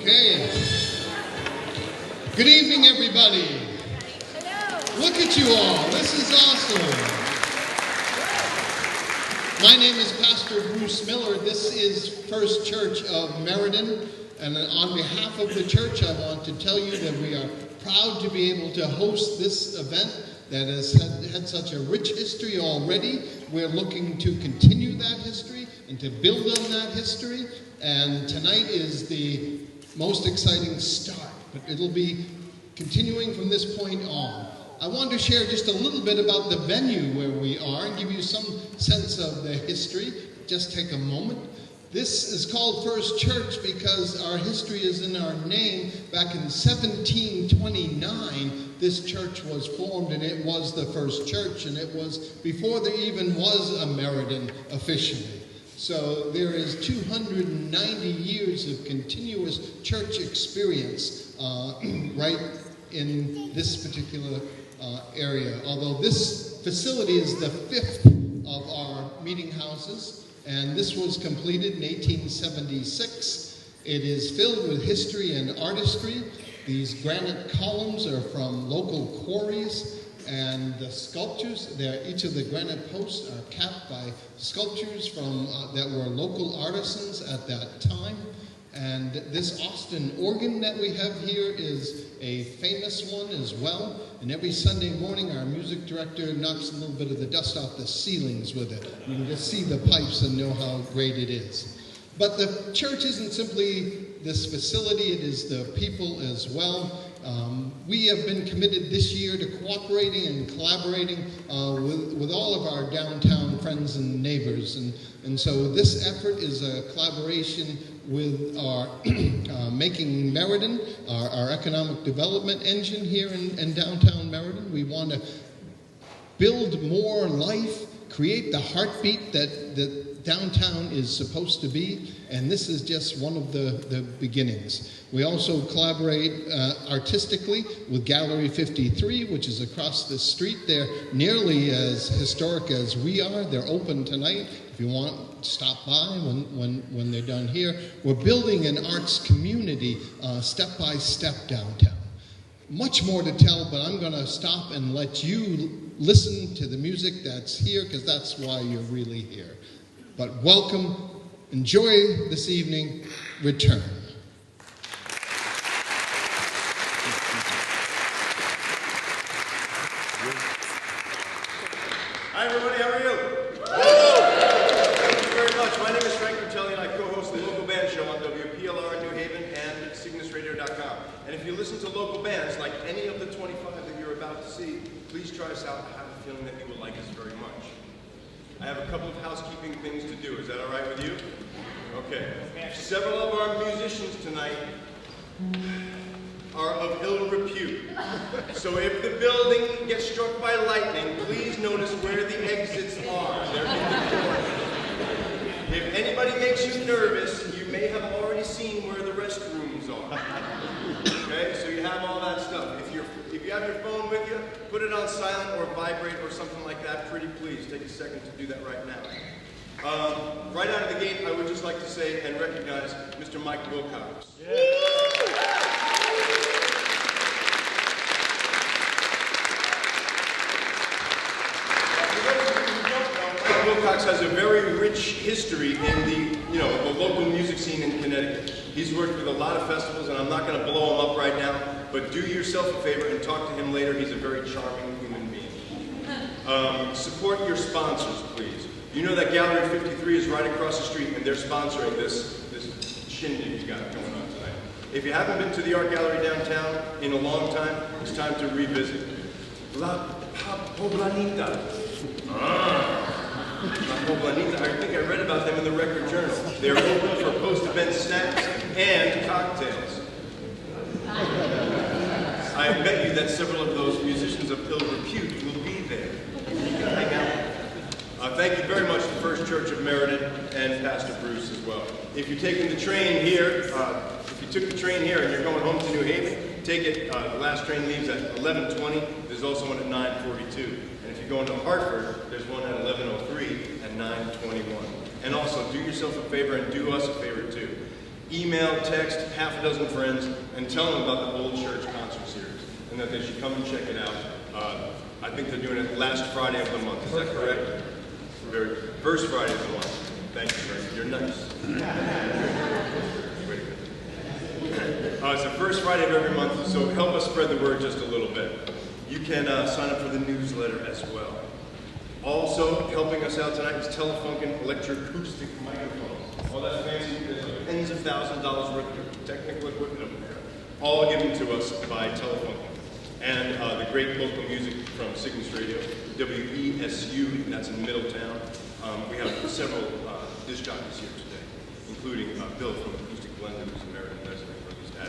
Okay. Good evening, everybody. Hello. Look at you all. This is awesome. My name is Pastor Bruce Miller. This is First Church of Meriden. And on behalf of the church, I want to tell you that we are proud to be able to host this event that has had such a rich history already. We're looking to continue that history and to build on that history. And tonight is the most exciting start, but it'll be continuing from this point on. I want to share just a little bit about the venue where we are and give you some sense of the history. Just take a moment. This is called First Church because our history is in our name. Back in 1729, this church was formed, and it was the first church, and it was before there even was a Meriden officially. So there is 290 years of continuous church experience right in this particular area. Although this facility is the fifth of our meeting houses, and this was completed in 1876. It is filled with history and artistry. These granite columns are from local quarries, and the sculptures, each of the granite posts are capped by sculptures from that were local artisans at that time. And this Austin organ that we have here is a famous one as well. And every Sunday morning, our music director knocks a little bit of the dust off the ceilings with it. You can just see the pipes and know how great it is. But the church isn't simply this facility, it is the people as well. We have been committed this year to cooperating and collaborating with all of our downtown friends and neighbors. And so this effort is a collaboration with our Making Meriden, our economic development engine here in downtown Meriden. We want to build more life, create the heartbeat that downtown is supposed to be, and this is just one of the beginnings. We also collaborate artistically with Gallery 53, which is across the street. They're nearly as historic as we are. They're open tonight. If you want to stop by when they're done here. We're building an arts community step by step downtown. Much more to tell, but I'm going to stop and let you listen to the music that's here, because that's why you're really here. But welcome, enjoy this evening, return. Hi everybody, how are you? Thank you very much. My name is Frank Rutelli, and I co-host the local band show on WPLR New Haven and CygnusRadio.com. And if you listen to local bands, like any of the 25 that you're about to see, please try us out. I have a feeling that you will like us very much. I have a couple of housekeeping things to do. Is that all right with you? Okay. Several of our musicians tonight are of ill repute. So if the building gets struck by lightning, please notice where the exits are. They're in the corner. If anybody makes you nervous, you may have already seen where the restrooms are. Okay? So you have all that stuff. If you have your phone with you, put it on silent or vibrate or something like that. Pretty please. Take a second to do that right now. Right out of the gate, I would just like to say and recognize Mr. Mike Wilcox. Yeah. Mike Wilcox has a very rich history in the local music scene in Connecticut. He's worked with a lot of festivals, and I'm not going to blow him up right now, but do yourself a favor and talk to him later. He's a very charming human being. Support your sponsors, please. You know that Gallery 53 is right across the street, and they're sponsoring this shindig you got going on tonight. If you haven't been to the art gallery downtown in a long time, it's time to revisit. La Poblanita. La Poblanita. I think I read about them in the Record Journal. They're open for post-event snacks and cocktails. I bet you that several of those musicians of ill repute will be there. You can hang out. Thank you very much to First Church of Meriden and Pastor Bruce as well. If you're taking the train here, if you took the train here and you're going home to New Haven, take it. The last train leaves at 11:20. There's also one at 9:42. And if you're going to Hartford, there's one at 11:03 and 9:21. And also, do yourself a favor and do us a favor too. email, text half a dozen friends, and tell them about the Old Church concert series, and that they should come and check it out. I think they're doing it last Friday of the month. Is that correct? First Friday of the month. Thank you, Frank. You're nice. It's the first Friday of every month, so help us spread the word just a little bit. You can sign up for the newsletter as well. Also, helping us out tonight is Telefunken electroacoustic microphones. All that fancy, there's like tens of thousands of dollars worth of technical equipment over there, all given to us by Telefunken. And the great local music from Cygnus Radio, WESU, that's in Middletown. We have several disc jockeys here today, including Bill from Acoustic Blender, who's a Meriden resident, or at least has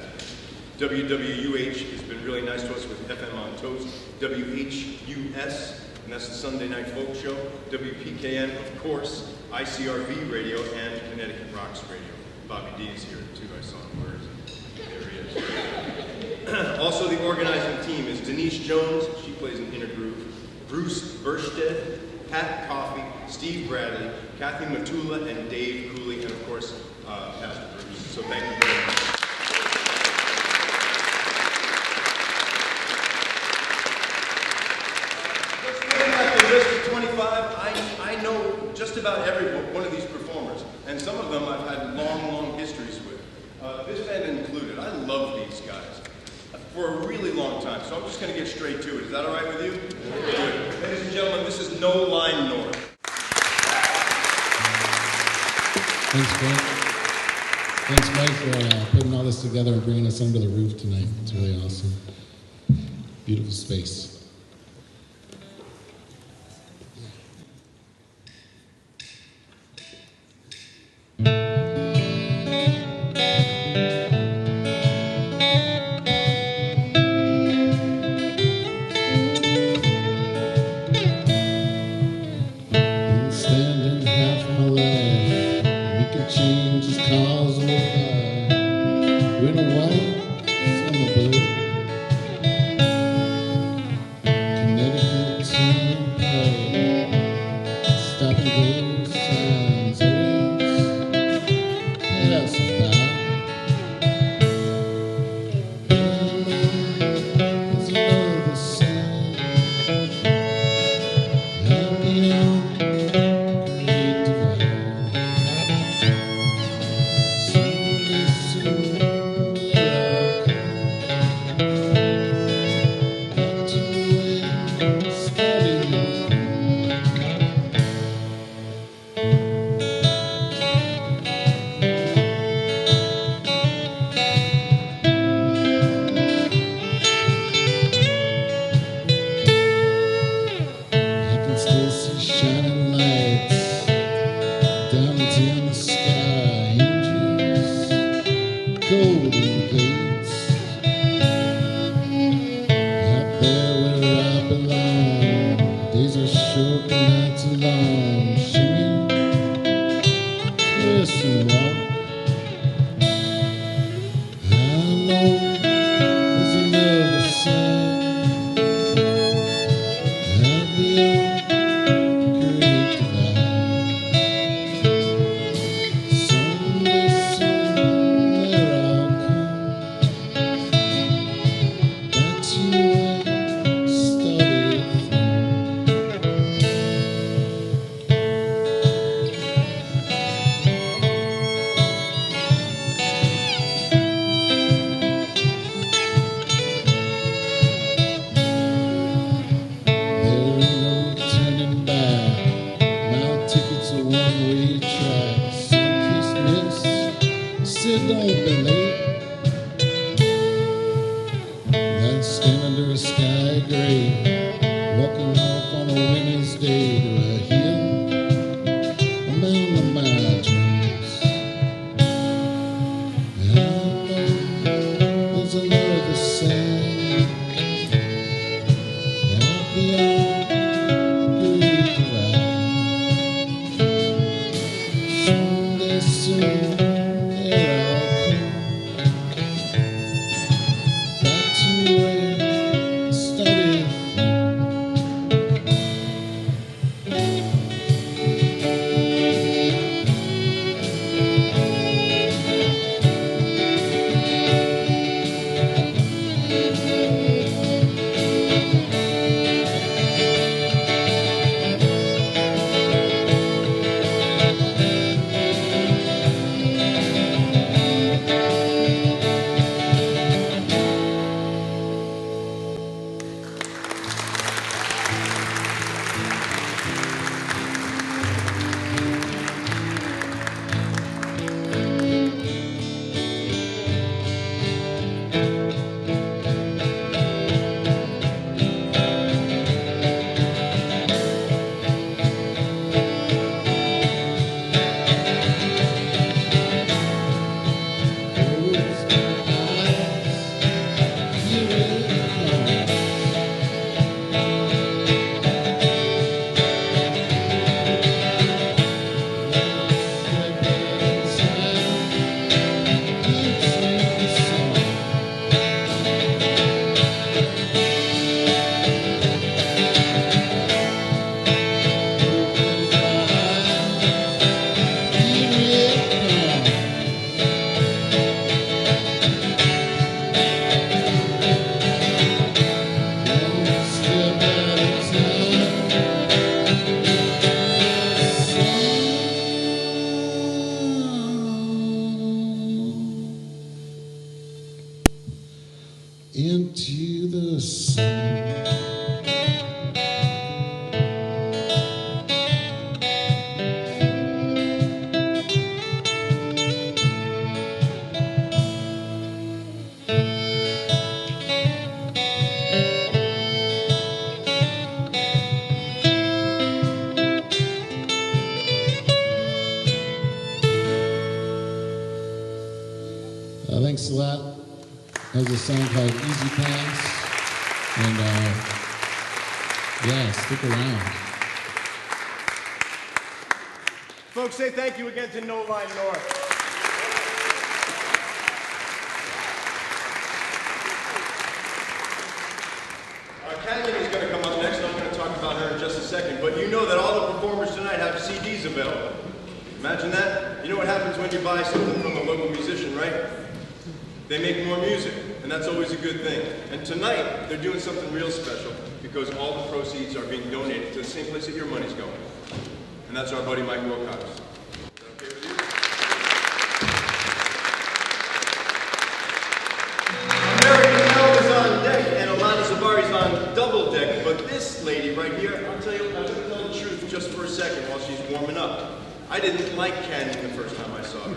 been. WWUH has been really nice to us with FM on Toast. WHUS, and that's the Sunday Night Folk Show. WPKN, of course, ICRV Radio, and Connecticut Rocks Radio. Bobby D is here too, I saw him. Where is he? There he is. Also, the organizing team is Denise Jones, she plays an inner groove, Bruce Burstead, Pat Coffey, Steve Bradley, Kathy Matula, and Dave Cooley, and of course, Pastor Bruce. So thank you very much. Just looking at the list of 25, I know just about every one of these performers, and some of them I've had long, long histories with. This band included. I love these guys for a really long time, so I'm just going to get straight to it. Is that all right with you? Good. Ladies and gentlemen, this is No Line North. Thanks, Frank. Thanks, Mike, for putting all this together and bringing us under the roof tonight. It's really awesome. Beautiful space. into the sun. Thanks a lot. That was a song called Easy Pants. And yeah, stick around. Folks, say thank you again to No Line North. Canyon is going to come up next, and I'm going to talk about her in just a second. But you know that all the performers tonight have CDs available. Imagine that. You know what happens when you buy something from a local musician, right? They make more music, and that's always a good thing. And tonight, they're doing something real special because all the proceeds are being donated to the same place that your money's going. And that's our buddy Mike Wilcox. Is that okay with you? American Mel is on deck, and Alana Zabari's on double deck. But this lady right here, I'm going to tell the truth just for a second while she's warming up. I didn't like Canyon the first time I saw her.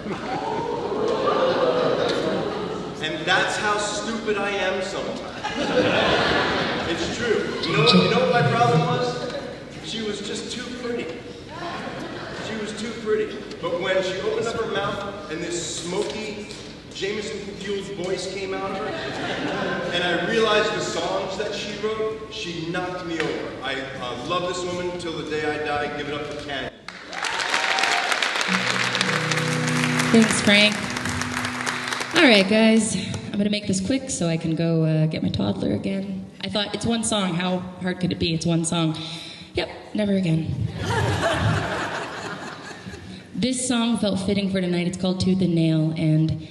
And that's how stupid I am sometimes. It's true. You know what my problem was? She was just too pretty. She was too pretty. But when she opened up her mouth and this smoky, Jameson-fueled voice came out of her, and I realized the songs that she wrote, she knocked me over. I love this woman until the day I die. Give it up for Canyon. Thanks, Frank. All right, guys, I'm going to make this quick so I can go get my toddler again. I thought, it's one song. How hard could it be? It's one song. Yep, never again. This song felt fitting for tonight. It's called Tooth and Nail, and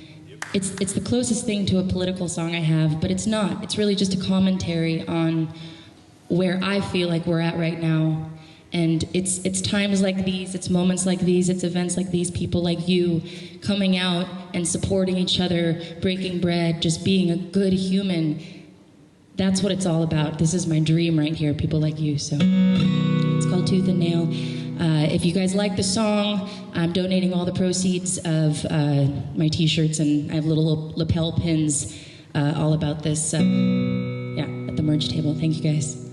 it's the closest thing to a political song I have, but it's not. It's really just a commentary on where I feel like we're at right now. And it's times like these, it's moments like these, it's events like these, people like you coming out and supporting each other, breaking bread, just being a good human. That's what it's all about. This is my dream right here, people like you. So it's called Tooth and Nail. If you guys like the song, I'm donating all the proceeds of my t-shirts, and I have little lapel pins all about this at the merch table. Thank you guys.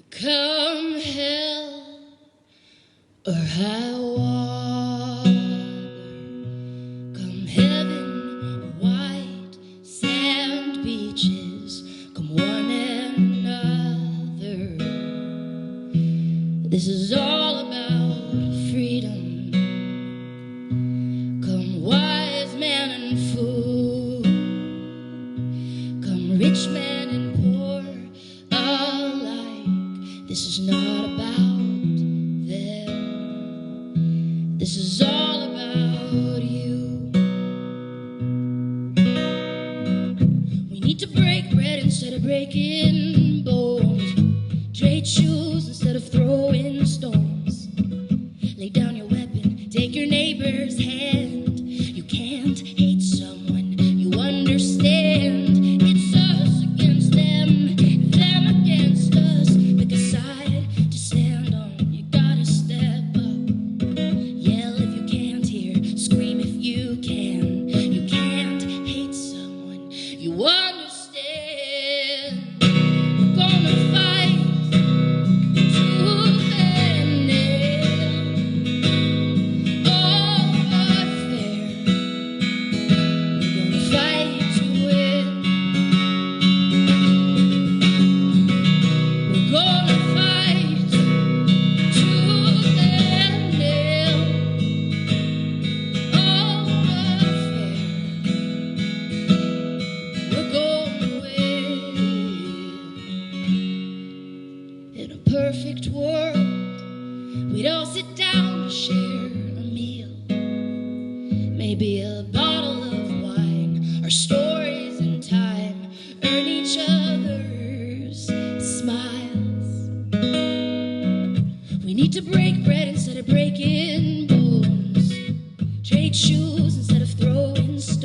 Come hell or high water, come heaven or white sand beaches, come one and another. This is all about freedom. Come wise man and fool, come rich man and poor alike. This is not about them. This is all about you. We need to break bread instead of breaking bones. Trade shoes instead of throwing stones. Lay down your weapon, take your neighbor's hand. You can't hate someone you understand. It's us against them, them against us. Pick a side to stand on. You gotta step up. Yell if you can't hear, scream if you can. You can't hate someone you understand. We're gonna fight tooth and nail. All but fair. We're gonna fight to win. We're gonna fight tooth and nail. All but fair. We're gonna win. In a perfect world, we'd all sit down to share a meal. Maybe a bottle of wine, our stories in time, earn each other's smiles. We need to break bread instead of breaking bones. Trade shoes instead of throwing stones.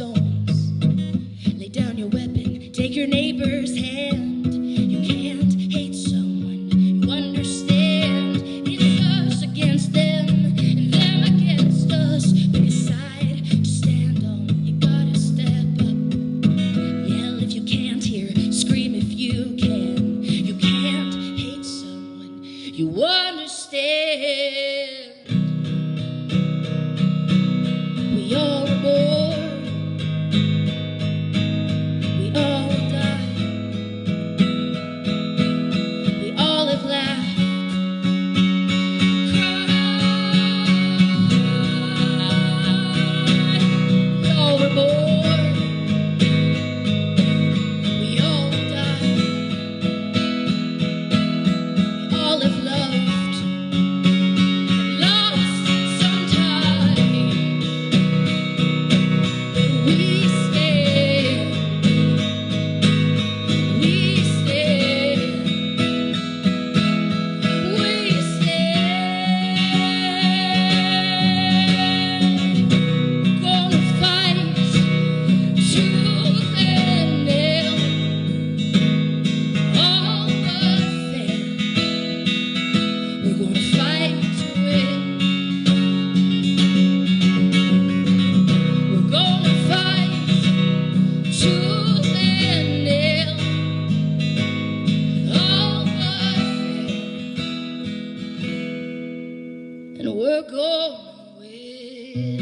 going away.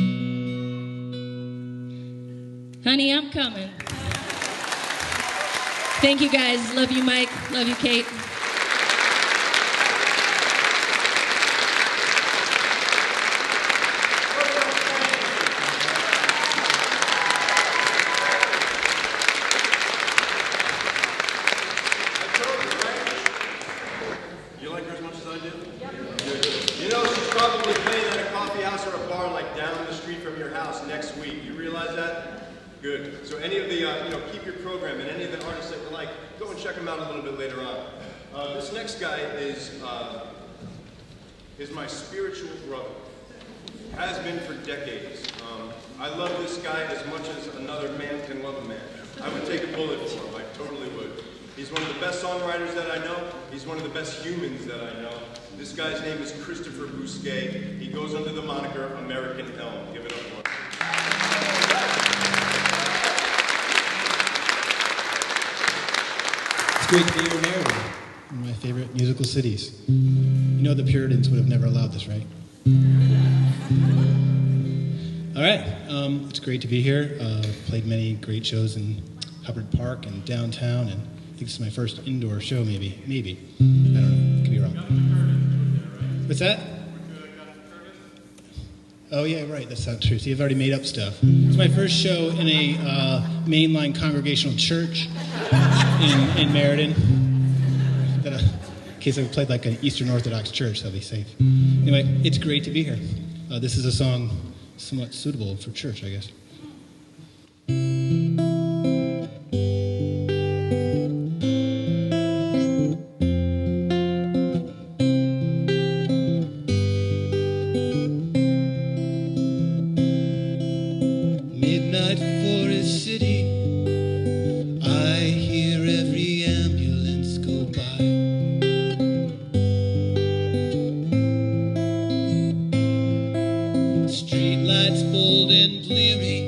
Honey, I'm coming. Thank you guys. Love you, Mike. Love you, Kate. You like her as much as I do? Yep. You know, she's probably playing at a coffee house or a bar like down the street from your house next week. You realize that? Good. So any of the, keep your program and any of the artists that you like, go and check them out a little bit later on. This next guy is my spiritual brother. Has been for decades. I love this guy as much as another man can love a man. I would take a bullet for him. I totally would. He's one of the best songwriters that I know. He's one of the best humans that I know. This guy's name is Christopher Bousquet. He goes under the moniker American Elm. Give it up for him. It's great to be here in Meriden, one of my favorite musical cities. You know the Puritans would have never allowed this, right? All right, it's great to be here. Played many great shows in Hubbard Park and downtown, and I think this is my first indoor show, maybe. I don't know, could be wrong. What's that? Oh yeah, right, that's not true. See, I've already made up stuff. It's my first show in a mainline congregational church in Meriden. In case I played like an Eastern Orthodox church, that'll be safe. Anyway, it's great to be here. This is a song somewhat suitable for church, I guess. Midnight Forest City, I hear every ambulance go by. Streetlights bold and bleary,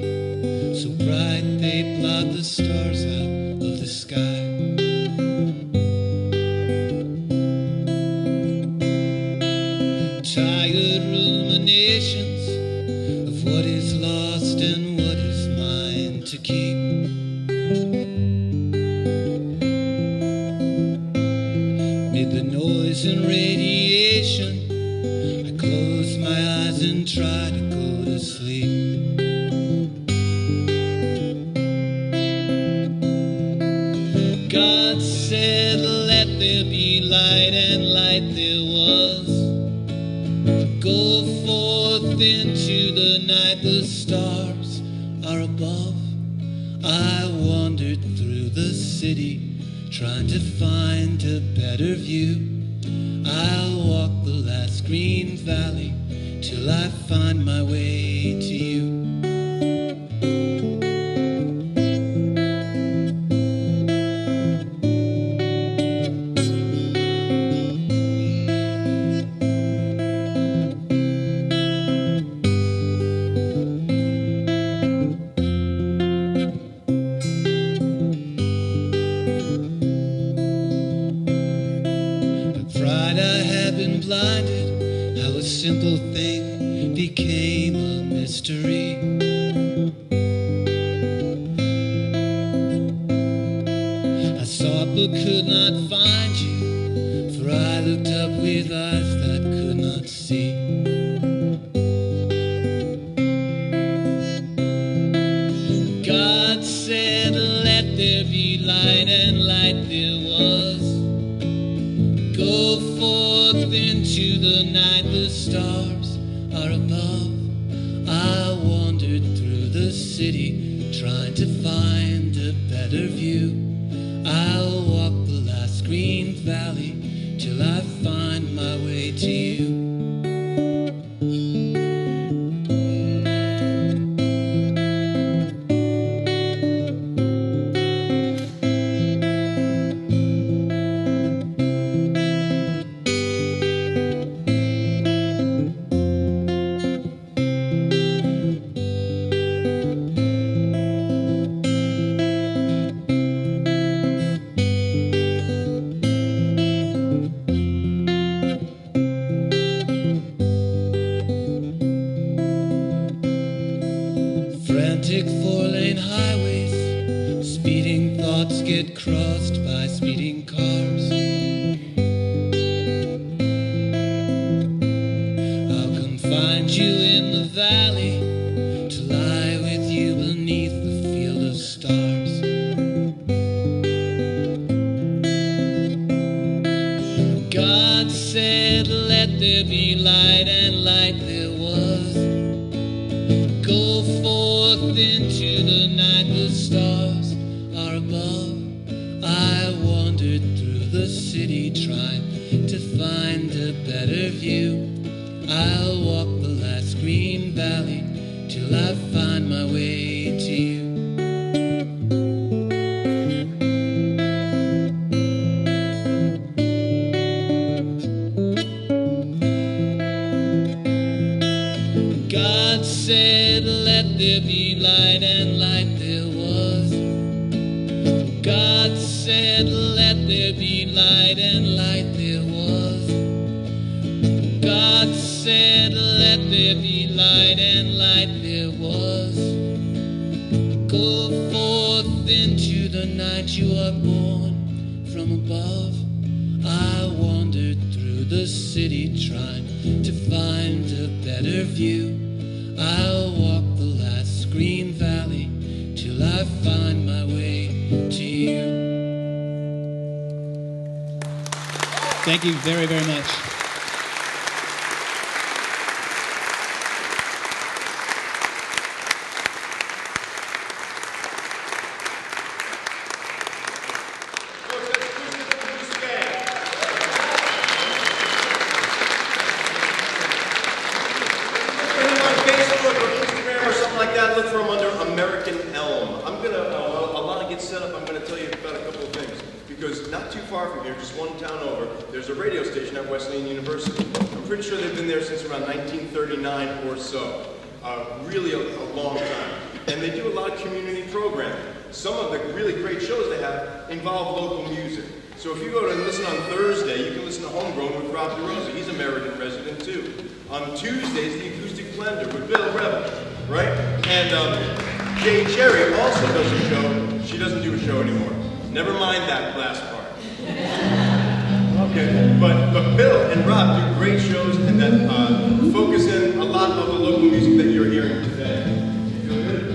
so bright they blot the stars out of the sky. Tired ruminations of what is lost and what is mine to keep. Mid the noise and radiation, I close my eyes and try to go to sleep. God said, let there be light, and light there was. Go forth into the night, the stars are above. I wandered through the city, trying to find a better view. I'll walk the last green valley till I find my way to you. Pride I had been blinded, how a simple thing became a mystery. I sought but could not find you, for I looked up with eyes that could not see. God said, let there be light, and light there was. Go forth into the night, the stars are above. I wandered through the city, trying to find a better view. I'll walk the last green valley till I find my way to you. big four-lane highways. Speeding thoughts get crossed by speeding cars. I'll come find you in the valley to lie with you beneath the field of stars. God said, let there be light, and light there was. Go forth into the night, the stars are above. I wandered through the city trying to find a better view. I'll walk the last green valley till I find my way to you. God said, let there be light, and light there was. God said, let there be light, and light there was. God said, let there be light, and light there was. Go forth into the night, you are born from above. I wandered through the city trying to find a better view. I'll walk the last green valley till I find my way to you. Thank you very, very much. Look for them under American Elm. I'm going to, while I get set up, I'm going to tell you about a couple of things. Because not too far from here, just one town over, there's a radio station at Wesleyan University. I'm pretty sure they've been there since around 1939 or so. Really a long time. And they do a lot of community programming. Some of the really great shows they have involve local music. So if you go to listen on Thursday, you can listen to Homegrown with Rob DeRosa. He's a Meriden resident too. On Tuesdays, the Acoustic Blender with Bill Rebel, right? And Jay Cherry also does a show. She doesn't do a show anymore. Never mind that last part. Okay, but Bill and Rob do great shows and that focus in a lot of the local music that you're hearing today. You feel good?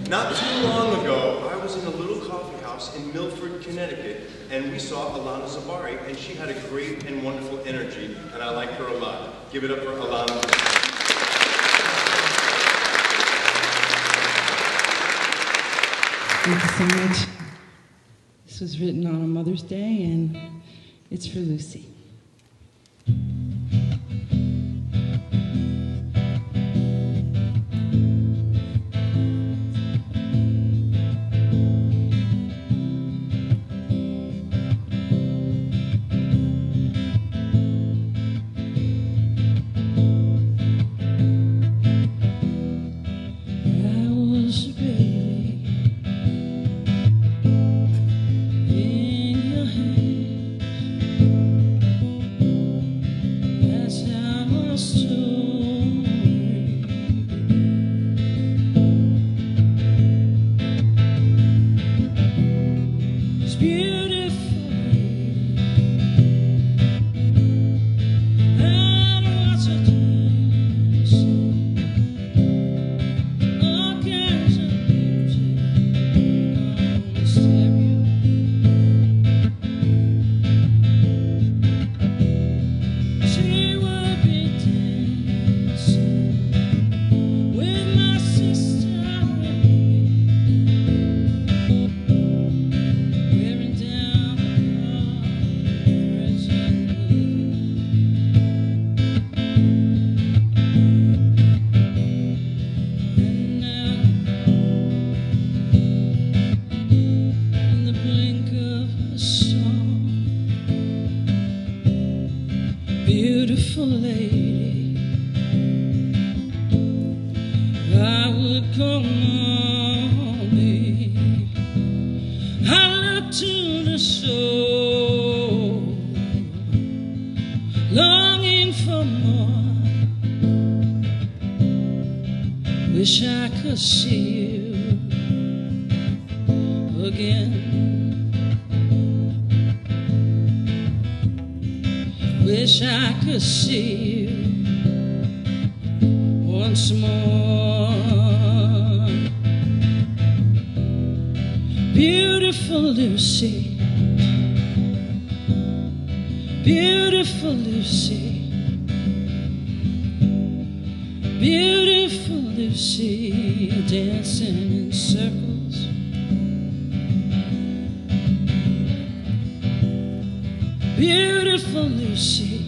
Not too long ago, I was in a little coffee house in Milford, Connecticut, and we saw Alana Zabari, and she had a great and wonderful energy, and I like her a lot. Give it up for Alana. Thank you so much. This was written on a Mother's Day, and it's for Lucy. Beautiful lady, I would call mommy. I look to the soul, longing for more. Wish I could see you again. Wish I could see you once more. Beautiful Lucy, beautiful Lucy, beautiful Lucy, dancing in circles. Beautiful Lucy,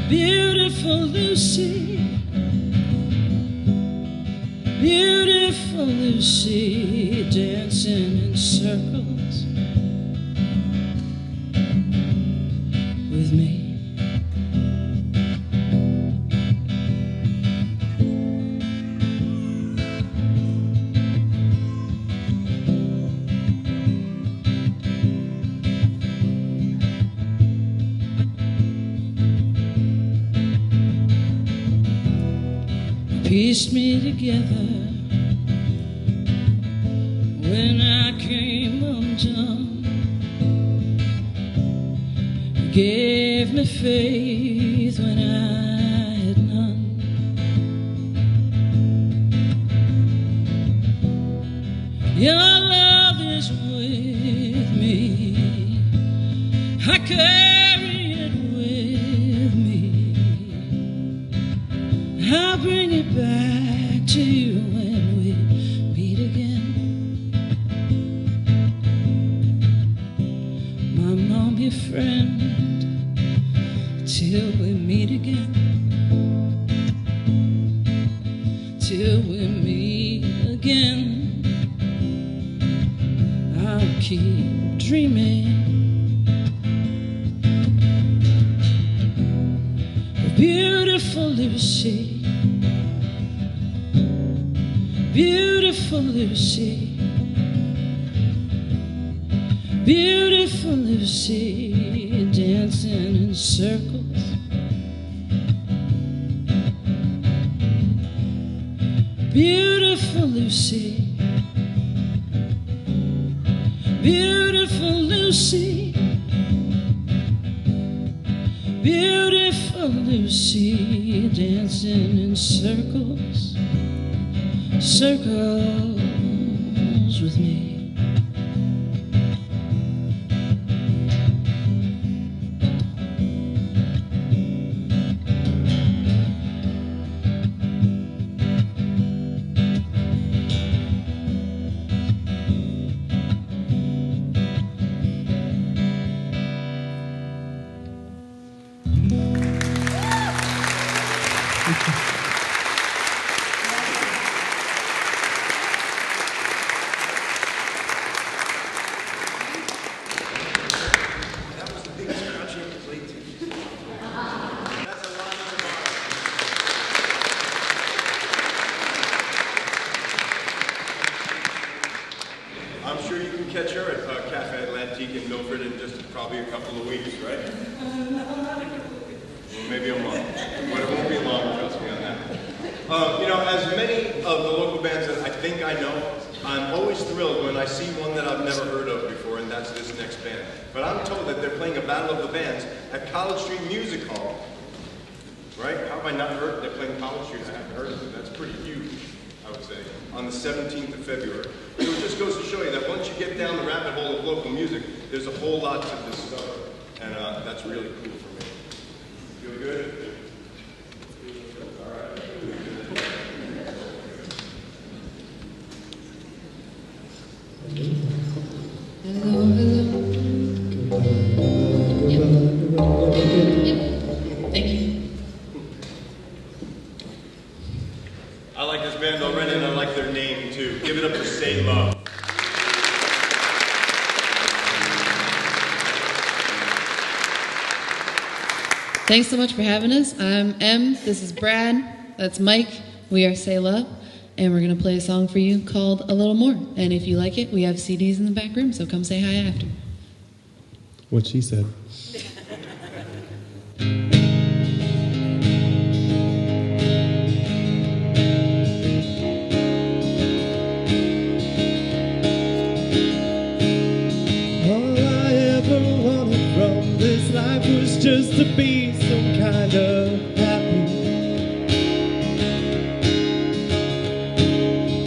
beautiful Lucy, beautiful Lucy, dancing in circles with me. Pieced me together when I came undone. Gave me faith when I had none. Your love is with me. I carry it with me. I'll bring it back to you when we meet again. Mama, I'll be a friend till we meet again. Till we meet again, I'll keep dreaming. Beautiful Lucy, beautiful Lucy, beautiful Lucy, dancing in circles. Beautiful Lucy, beautiful Lucy, beautiful Lucy, dancing in circles, circles with me. I'm sure you can catch her at Cafe Atlantique in Milford in just probably a couple of weeks, right? Well, maybe a month. But it won't be long, trust me on that. You know, as many of the local bands that I think I know, I'm always thrilled when I see one that I've never heard of before, and that's this next band. But I'm told that they're playing a Battle of the Bands at College Street Music Hall. Right? How have I not heard they're playing College Street? I haven't heard of it. That's pretty huge, I would say, on the 17th of February. So it just goes to show you that once you get down the rabbit hole of local music, there's a whole lot to discover. And that's really cool for me. Feel good? All right. Hello, hello. Yep. Yep. Thank you. I like this band already, and I like their name too. Give it up for Say Love. Thanks so much for having us. I'm Em, this is Brad, that's Mike, we are Say Love, and we're going to play a song for you called A Little More. And if you like it, we have CDs in the back room, so come say hi after. What she said. just to be some kind of happy.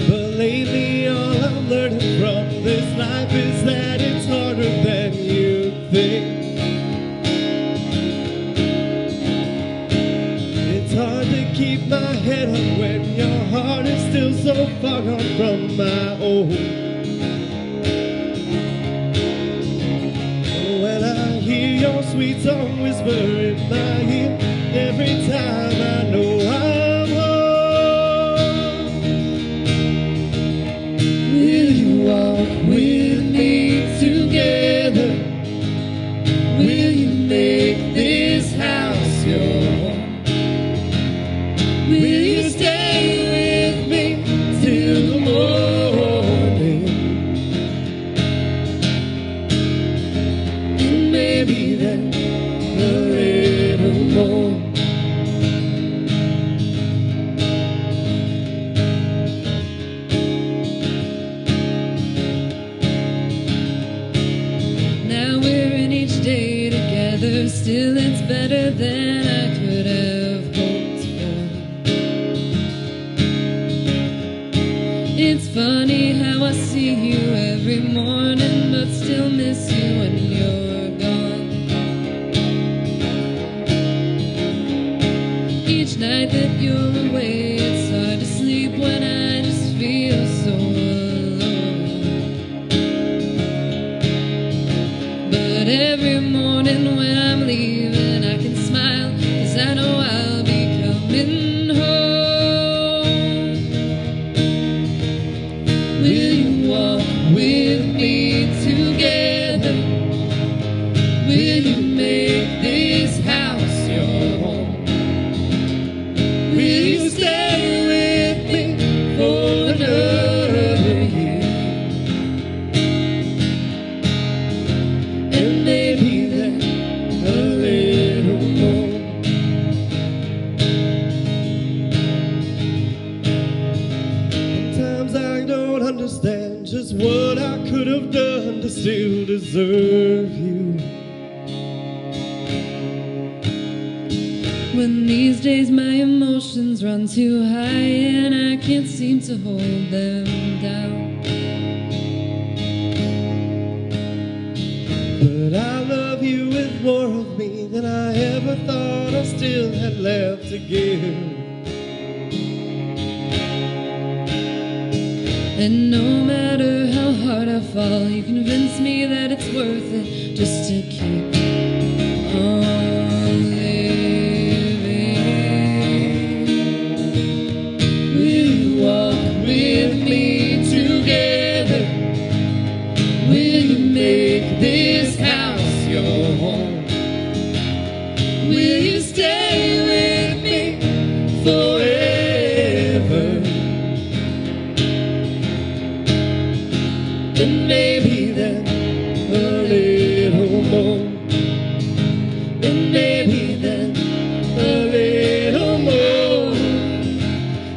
But lately all I'm learning from this life is that it's harder than you think. It's hard to keep my head up when your heart is still so far gone from my own. When I hear your sweet song whisper in my ear, every time I know I'm home. Will you walk with me together? Will you make this house your home? Will you stay with me till the morning? And maybe then a little more. Now we're in each day together, still it's better than I could have hoped for. It's funny how I see you every morning, but still miss you when you're gone. Each night that you're away, it's hard to sleep when I just feel so alone. But every morning when I'm leaving, I can smile, 'cause I know I'll be coming home. Will you walk with me together? Will you make this house your home? Will you stay with me for another year? And maybe then a little more. Sometimes I don't understand just what I could have done to still deserve you. When these days my emotions run too high and I can't seem to hold them down. But I love you with more of me than I ever thought I still had left to give. And no matter how hard I fall, you convince me that it's worth it just to keep on living. Will you walk with me together? Will you make this house your home? Will you stay with me forever? And maybe then a little more. And maybe then a little more.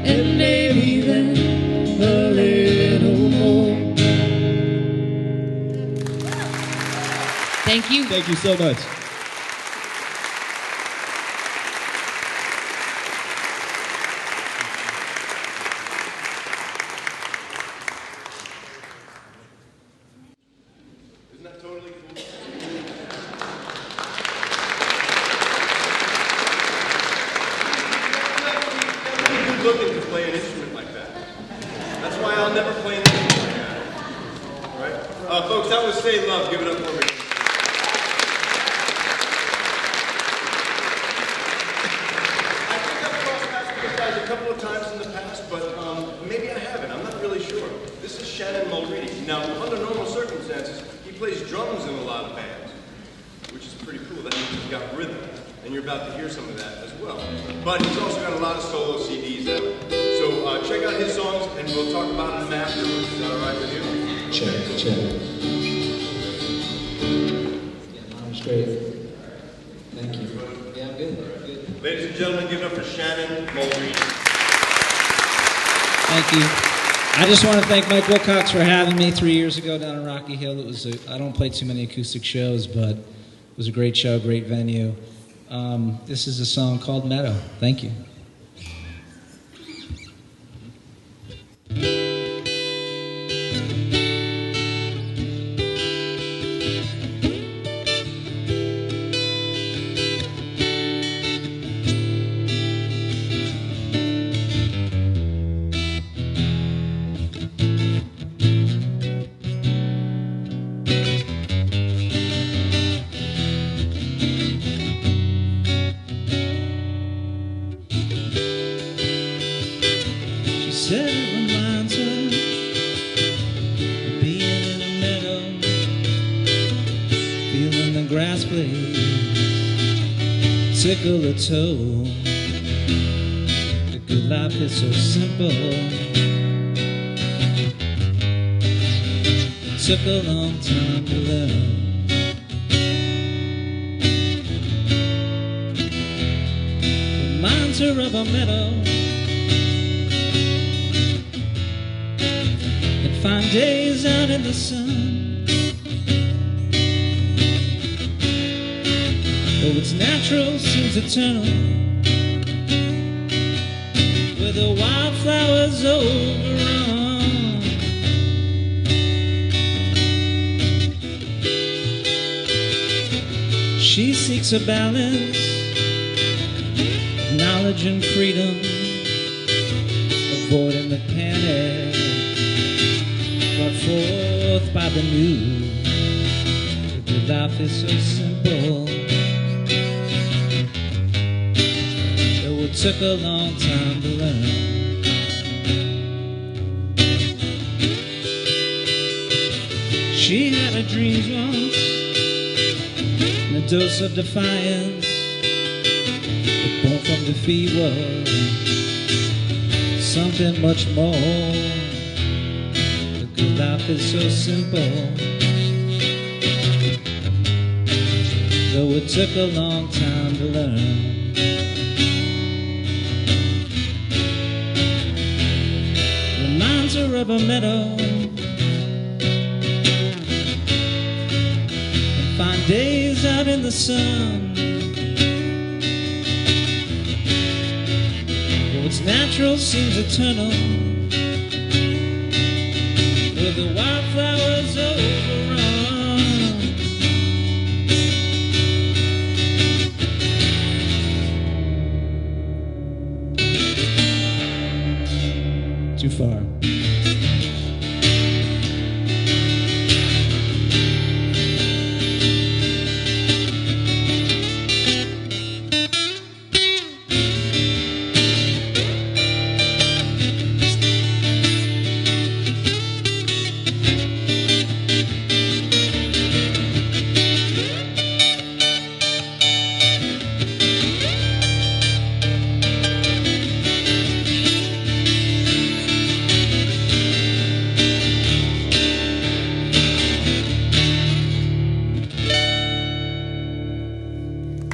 And maybe then a little more. Thank you. Thank you so much. Isn't that totally cool? Good looking to play an instrument like that. That's why I'll never play an instrument like that. All right? Folks, that was Say Love. Give it up for me. I think I've crossed paths with you guys a couple of times in the past, but maybe I haven't. I'm not really sure. This is Shannon Mulready. Now, under normal circumstances, he plays drums in a lot of bands, which is pretty cool. That means he's got rhythm, and you're about to hear some of that as well. But he's also got a lot of solo CDs out. So check out his songs, and we'll talk about them afterwards. Is that all right with you? Check. Yeah, mom's great. Thank you. Yeah, I'm good. Ladies and gentlemen, give it up for Shannon Mulready. Thank you. I just want to thank Mike Wilcox for having me 3 years ago down in Rocky Hill. I don't play too many acoustic shows, but It was a great show, great venue. This is a song called Meadow. Thank you. Said it reminds her of being in a meadow, feeling the grass blades tickle her toe. The good life is so simple. It took a long time to learn. Reminds her of a meadow. Fine days out in the sun. Oh, it's natural, seems eternal, where the wildflowers overrun. She seeks a balance, knowledge and freedom, avoiding the panic brought forth by the news. Your life is so simple, though it took a long time to learn. She had her dreams once, and a dose of defiance, but born from defeat was something much more. Life is so simple, though it took a long time to learn. Reminds her of a meadow and fine days out in the sun. What's natural seems eternal, the wildflowers overrun. Too far.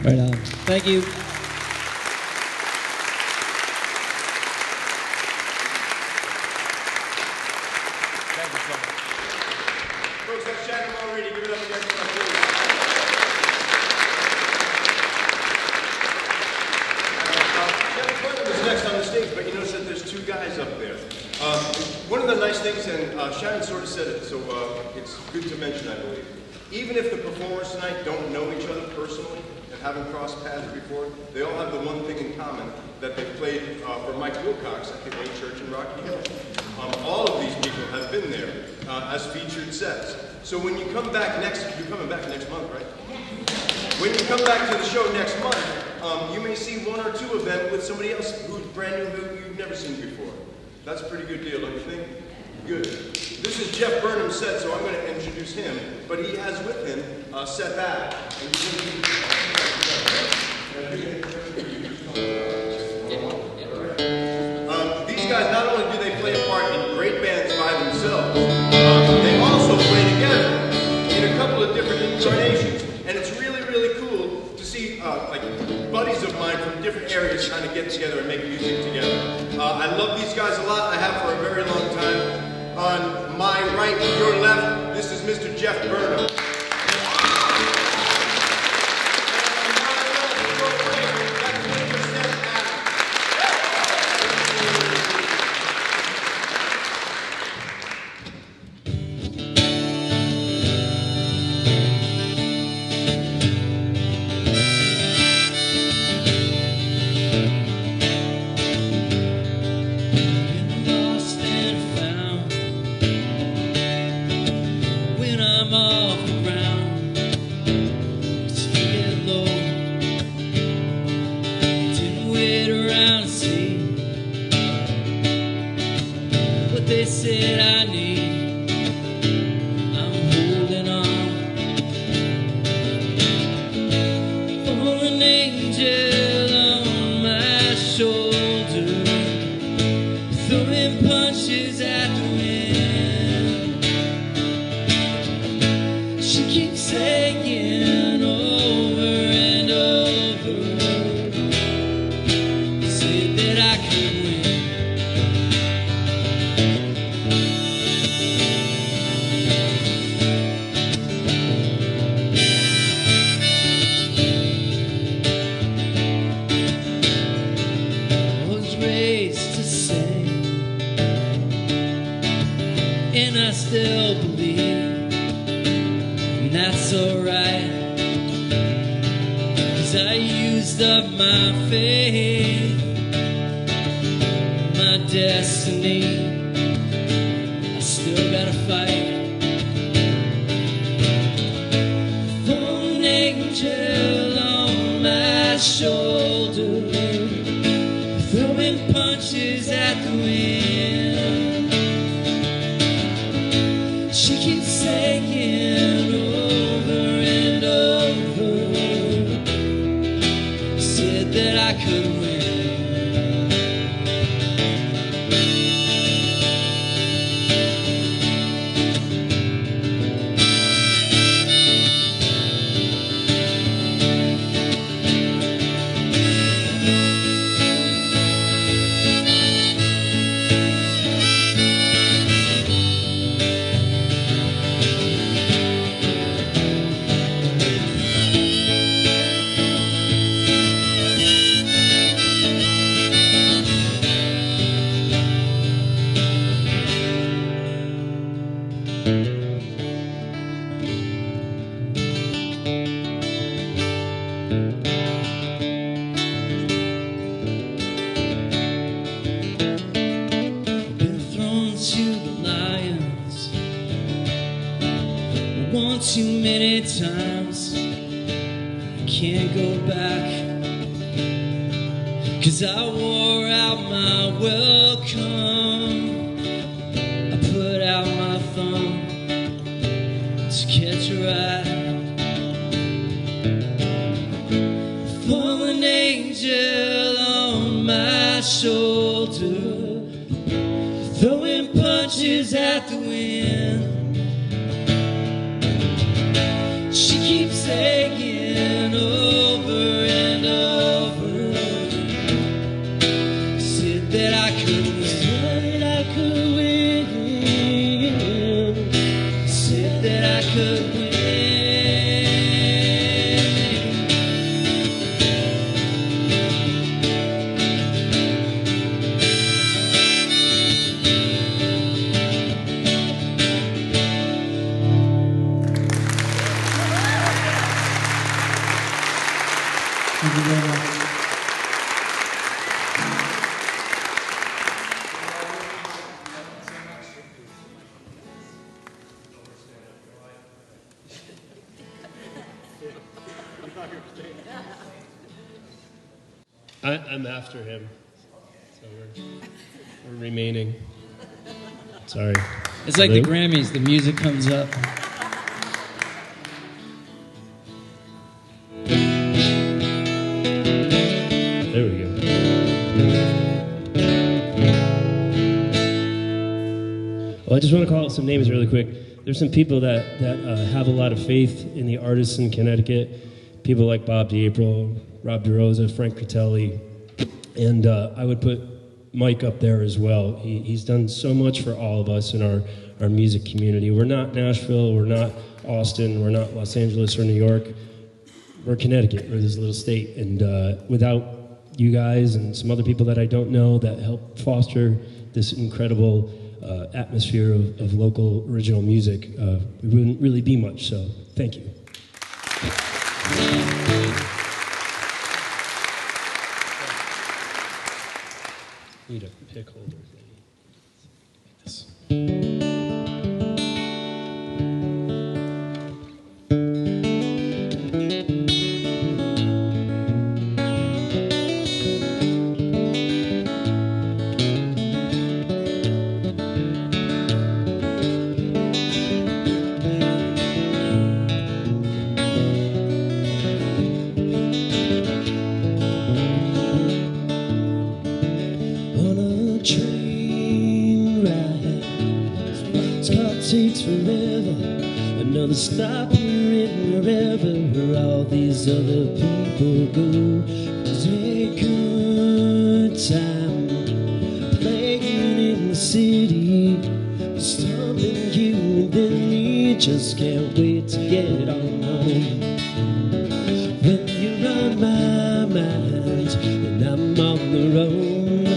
Right on. Thank you. Thank you so much. Folks, that's Shannon already. Give it up again for my please. Shannon Clinton is next on the stage, but you notice that there's two guys up there. One of the nice things, and Shannon sort of said it, so it's good to mention, I believe. Even if the performers tonight don't know each other personally and haven't crossed paths before, they all have the one thing in common, that they played for Mike Wilcox at the Old Church in Rocky Hill. All of these people have been there as featured sets. So when you come back you're coming back next month, right? When you come back to the show next month, you may see one or two of them with somebody else who's brand new, who you've never seen before. That's a pretty good deal, don't you think? Good. This is Jeff Burnham's set, so I'm going to introduce him, but he has with him Seth Ad. These guys, not only do they play a part in great bands by themselves, they also play together in a couple of different incarnations. And it's really, really cool to see like buddies of mine from different areas kind of get together and make music together. I love these guys a lot. I have for a very long time. On my right, your left, this is Mr. Jeff Burnham. place that I need. I'm holding on for an angel on my shoulder, throwing punches at the wind. She keeps saying over and over, said that I could win. I was raised to sing, and I still believe, and that's alright, 'cause I used up my faith, my destiny. I still gotta fight for an angel on my shoulder, throwing punches at the wind. She keeps saying over and over, said that I could win. I've been thrown to the lions one too many times. I can't go back, 'cause I wore out my welcome. I put out my thumb to catch a ride. Fallen angel on my shoulder, throwing punches at the wind. She keeps saying over and over, said that I could win. Said that I could win. Said that I could win. Thank you very much. I'm after him, so we're remaining. Sorry. It's like the Hello? Grammys, the music comes up. There we go. Well, I just want to call out some names really quick. There's some people that have a lot of faith in the artists in Connecticut. People like Bob DiApril, Rob DeRosa, Frank Critelli, and I would put Mike up there as well. He's done so much for all of us in our music community. We're not Nashville, we're not Austin, we're not Los Angeles or New York. We're Connecticut, we're this little state, and without you guys and some other people that I don't know that help foster this incredible atmosphere of local original music, we wouldn't really be much, so thank you. Need a pick holder thing. This. last forever. Another stop here and wherever where all these other people go. It's a good time playing in the city, stomping you and then me. Just can't wait to get on home. When you're on my mind and I'm on the road,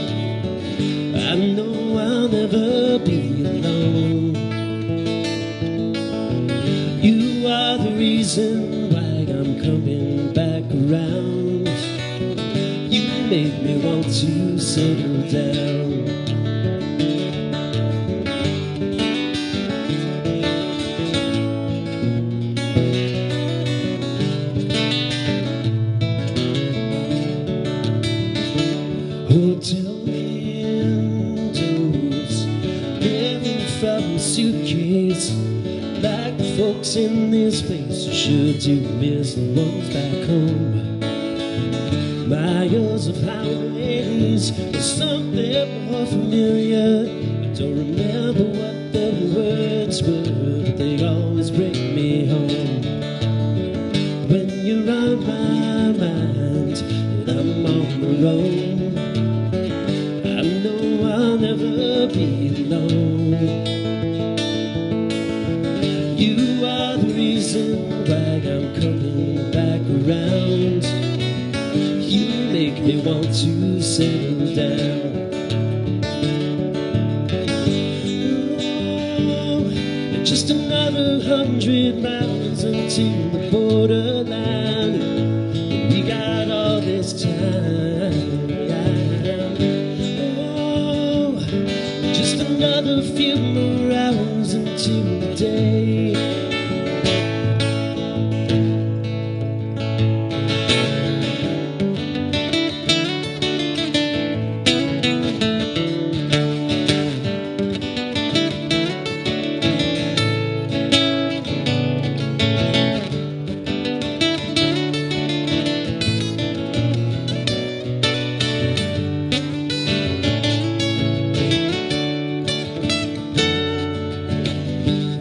I know I'll never be alone. You are the reason why I'm coming back around. You make me want to settle down. Hotel windows, living from a suitcase. Like the folks in this place, sure do miss the ones back home. Miles of highways, there's something more familiar. I don't remember what the words were, but they always bring me home. When you're on my mind and I'm on the road, I know I'll never be alone. You are the reason why I'm coming back around. You make me want to settle down. Oh, just another 100 miles until the borderline. We got all this time. Oh, just another few more hours until the day.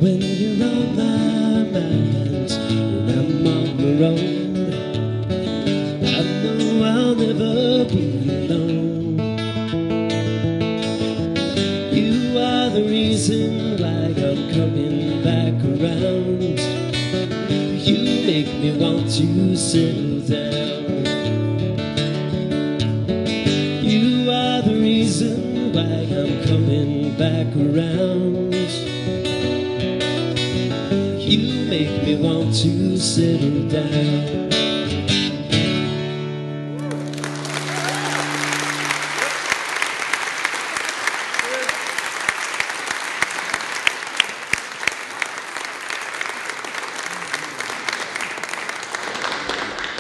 When you're on my mind and I'm on the road, I know I'll never be alone. You are the reason why I'm coming back around. You make me want to settle down. You are the reason why I'm coming back around. You make me want to settle down.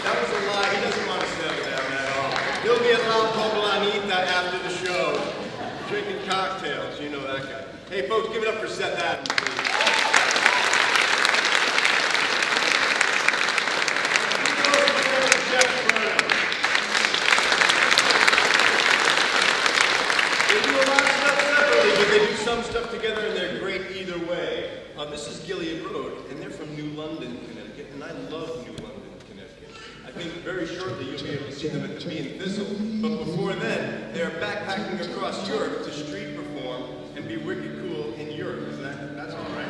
That was a lie. He doesn't want to settle down at all. He'll be at La Poblanita after the show, drinking cocktails. You know that guy. Hey, folks, give it up for Seth Adams, please. They do a lot of stuff separately, but they do some stuff together, and they're great either way. This is Gilead Road, and they're from New London, Connecticut, and I love New London, Connecticut. I think very shortly you'll be able to see them at the Bee and Thistle, but before then, they're backpacking across Europe to street perform and be wicked cool in Europe. That's all right?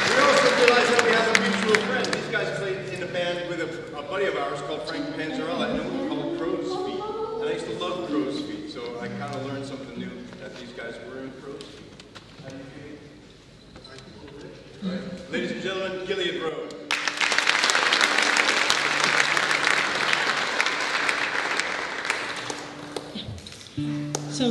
We also realize that we have a mutual friend. These guys played in a band with a buddy of ours called Frank Panzarella, and we call it Crow's Feet. And I used to love Crow's Feet, so I kind of learned something new that these guys were in Crow's Feet. How do you feel? All right. Ladies and gentlemen, Gilead Road. So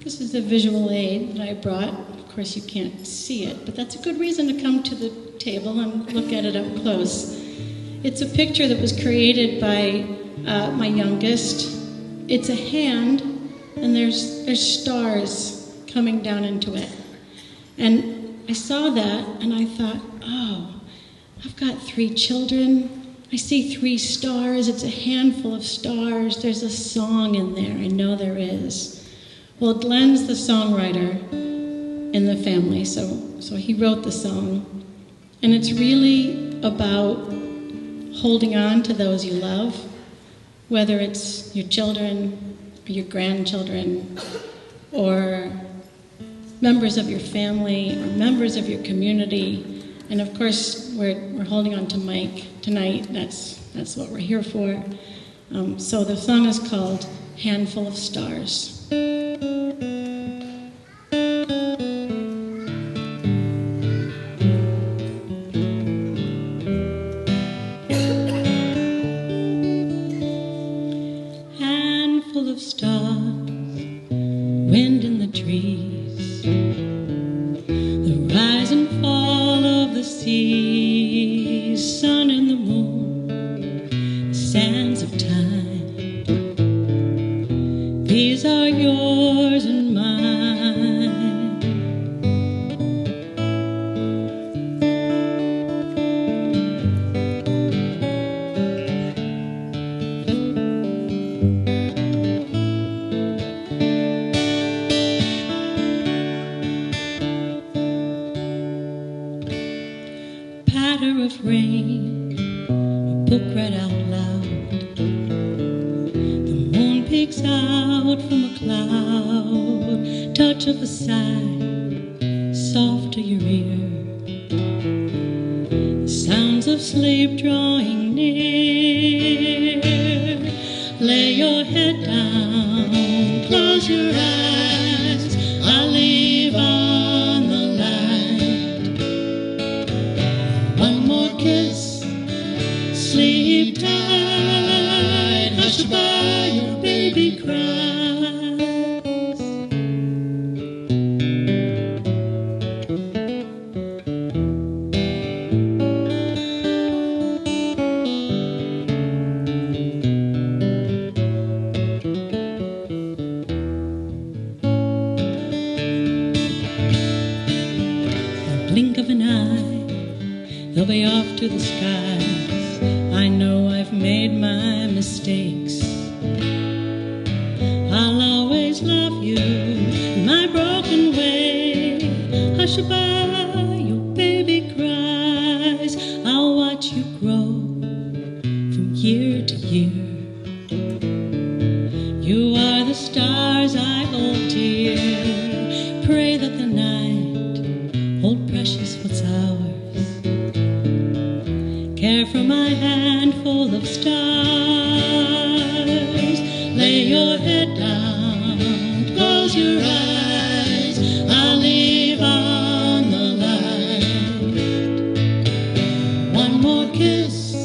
this is a visual aid that I brought. Of course, you can't see it, but that's a good reason to come to the table and look at it up close. It's a picture that was created by my youngest. It's a hand, and there's stars coming down into it. And I saw that, and I thought, oh, I've got 3 children. I see 3 stars. It's a handful of stars. There's a song in there. I know there is. Well, Glenn's the songwriter, in the family. So he wrote the song. And it's really about holding on to those you love, whether it's your children or your grandchildren or members of your family or members of your community. And of course, we're holding on to Mike tonight. That's what we're here for. So the song is called Handful of Stars. Handful of stars, wind in the trees, the rise and fall of the seas, sun and the moon, the sands of time. These are yours and mine. Patter of rain, a book read out loud. The moon peeks out from a cloud. Touch of a sigh, soft to your ear. The sounds of sleep drawing near. Lay your head down, close your eyes. I'll leave on the light. One more kiss, sleep tight. Hush by your baby cries. Blink of an eye, they'll be off to the skies. I know I've made my mistakes. I'll always love you in my broken way. Hush by your baby cries. I'll watch you grow from year to year. You are the stars I hold dear. Pray that the night hold precious what's ours. Care for my handful of stars. Lay your head down, close your eyes. I'll leave on the light. One more kiss,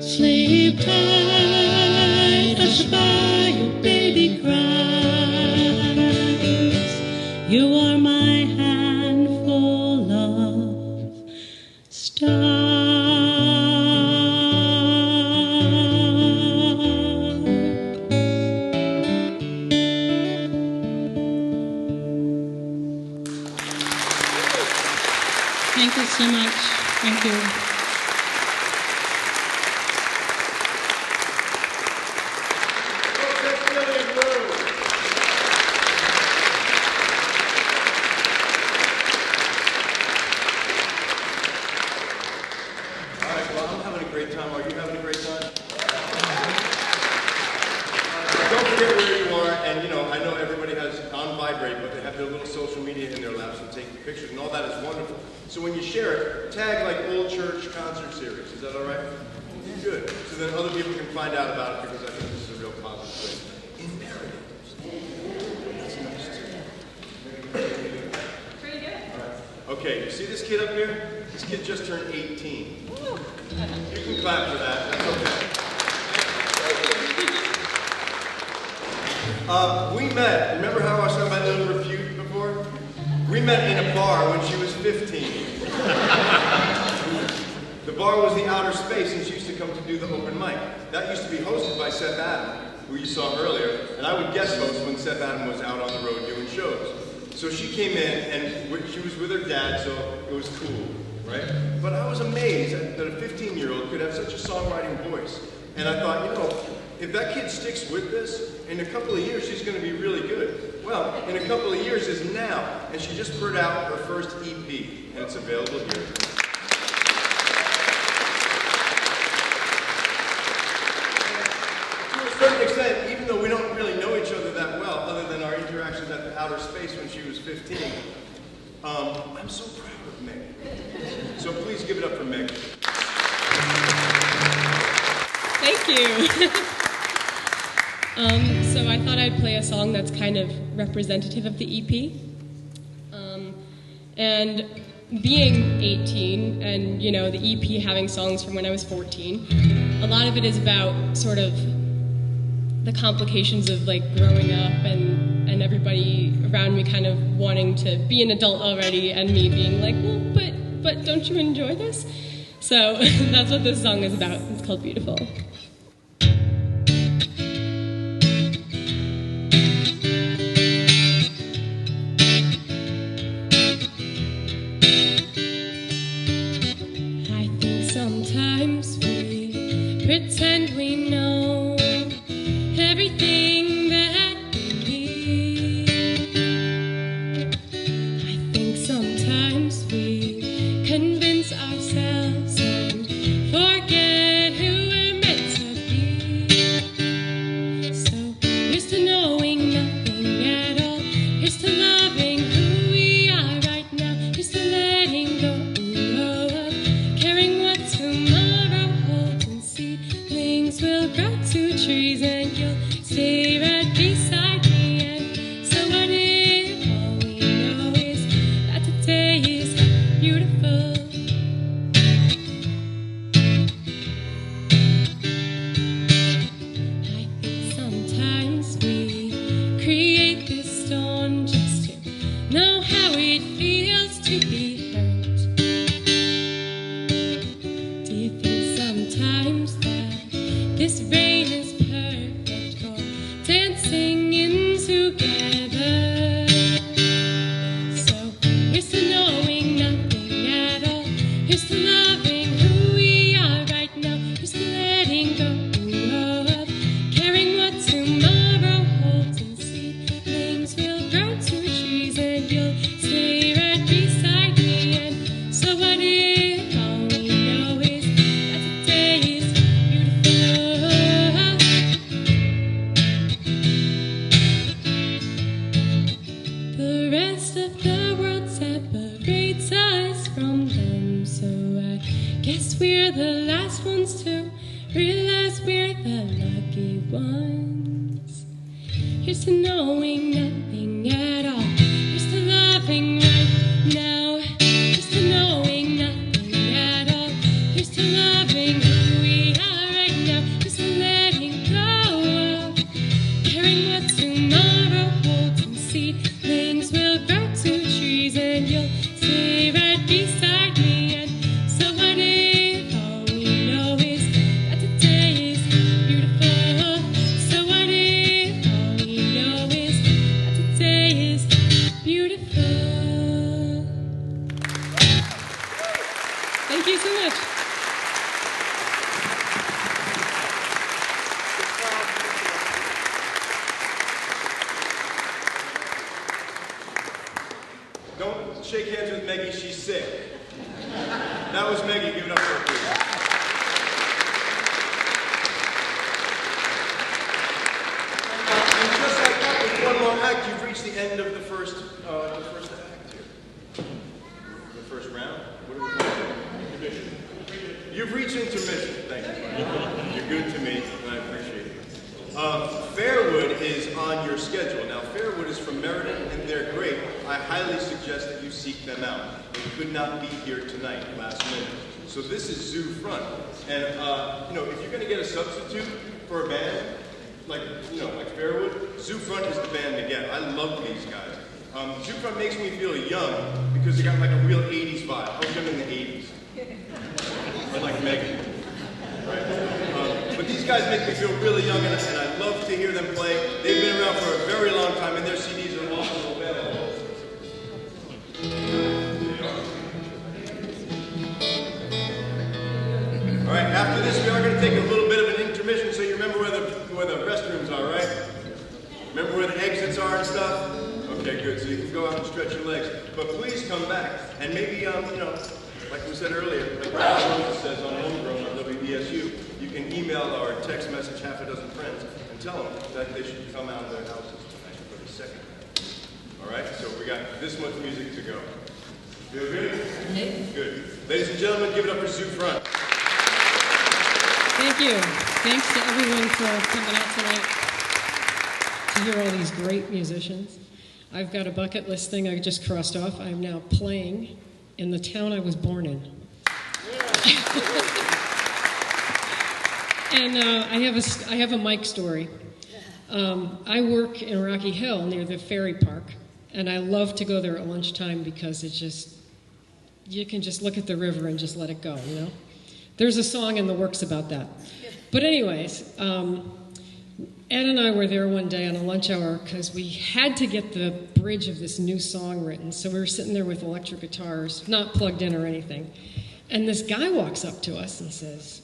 sleep tight. Hush by your baby cries. You are my handful of stars. Thank you so much. Thank you. Pictures and all that is wonderful. So when you share it, tag like Old Church Concert Series. Is that all right? Good. So then other people can find out about it, because I think this is a real positive thing. In Meriden. That's nice too. Pretty good. All right. Okay, you see this kid up here? This kid just turned 18. You can clap for that. That's okay. We met. Remember how I was talking about Little Refute before? We met in a bar when she was 15. The bar was the Outer Space, and she used to come to do the open mic. That used to be hosted by Seth Adam, who you saw earlier, and I would guest host when Seth Adam was out on the road doing shows. So she came in, and she was with her dad, so it was cool. right? But I was amazed that a 15-year-old could have such a songwriting voice. And I thought, you know, if that kid sticks with this, in a couple of years she's going to be really good. Well, in a couple of years is now, and she just put out her first EP, and it's available here. To a certain extent, even though we don't really know each other that well, other than our interactions at the outer space when she was 15, I'm so proud of Meg. So please give it up for Meg. Thank you. So I thought I'd play a song that's kind of representative of the EP. And being 18 and, you know, the EP having songs from when I was 14, a lot of it is about sort of the complications of like growing up and everybody around me kind of wanting to be an adult already and me being like, well, but don't you enjoy this? So that's what this song is about. It's called Beautiful. I think sometimes we pretend we know everything that we need. I think sometimes we convince ourselves and forget who we're meant to be. So here's to knowing nothing at all. Here's to loving who we are right now. Here's to letting go of caring what tomorrow holds and see things will grow to trees and you'll stay right beside me. And so what if all we know is that today is beautiful? I think sometimes we create this storm just to know how it feels to be hurt. Do you think sometimes that this rain is perfect for dancing in together? So here's to knowing nothing at all. Here's to loving who we are right now. Here's to letting go of caring what tomorrow holds and see things will grow to trees and you'll stay right beside me. And so what if all we know is that today is beautiful? The rest of the world separates us from them, so I guess we're the last ones to realize we're the lucky ones. Here's to knowing nothing at all. Here's to loving right now. Here's to knowing nothing at all. Here's to loving who we are right now. Here's to letting go of caring what tomorrow holds and see things will grow to trees and you'll stay right beside me. And so what if all we know is that today is beautiful? So what if all we know is that today is beautiful? Thank you so much. Don't shake hands with Maggie, she's sick. That was Maggie, give it up for her, please. And just like that, with one more act, you've reached the end of the first act here. The first round? What are we calling it? Intermission. You've reached intermission, thank you. You're good to me, and I appreciate it. Fairwood is on your schedule. Now, Fairwood is from Meriden, and they're great. I highly suggest that you seek them out. They could not be here tonight, last minute. So this is Zoo Front. And, you know, if you're going to get a substitute for a band, like Fairwood, Zoo Front is the band to get. I love these guys. Zoo Front makes me feel young because they got like a real 80s vibe. I was young in the 80s. I like Megan. Right? But these guys make me feel really young, and I love to hear them play. They've been around for a very long time, and their CDs are also available. after this, we are going to take a little bit of an intermission, so you remember where the restrooms are, right? Remember where the exits are and stuff? Okay, good. So you can go out and stretch your legs. But please come back, and maybe, like we said earlier, like Ralph says on Homegrown on WESU, you can email or text message half a dozen friends and tell them that they should come out of their houses tonight for the second time. All right? So we got this much music to go. Feel good? Good. Ladies and gentlemen, give it up for Zoo Front. Thank you. Thanks to everyone for coming out tonight to hear all these great musicians. I've got a bucket list thing I just crossed off. I'm now playing in the town I was born in. And I have a Mike story. I work in Rocky Hill near the ferry park, and I love to go there at lunchtime because it's just, you can just look at the river and just let it go, you know? There's a song in the works about that. But anyways, Ed and I were there one day on a lunch hour because we had to get the bridge of this new song written. So we were sitting there with electric guitars, not plugged in or anything. And this guy walks up to us and says,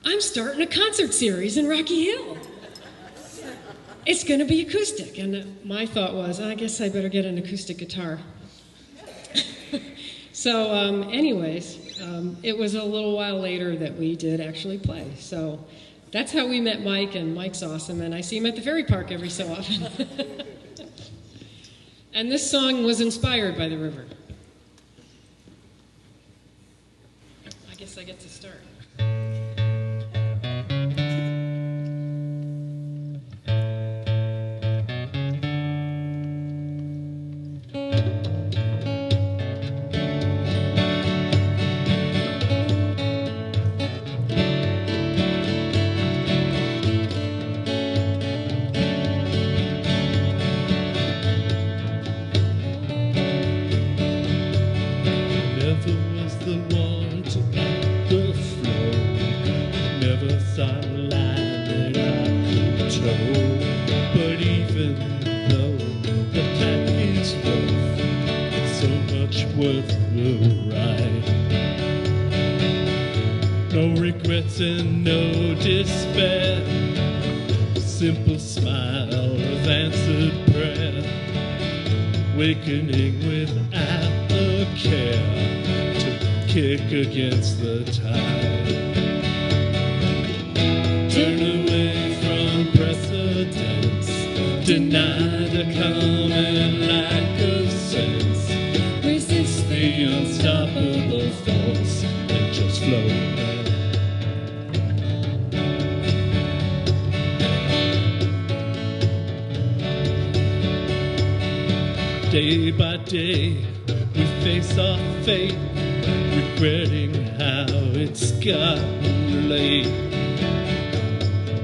"I'm starting a concert series in Rocky Hill. It's going to be acoustic." And my thought was, I guess I better get an acoustic guitar. So anyways, it was a little while later that we did actually play. So that's how we met Mike, and Mike's awesome, and I see him at the ferry park every so often. And this song was inspired by the river. I guess I get to start. And no despair, simple smile of answered prayer, wakening without a care to kick against the tide. Turn away from precedence, deny the common lack of sense, resist the unstoppable force and just float. Day by day, we face our fate, regretting how it's gotten late.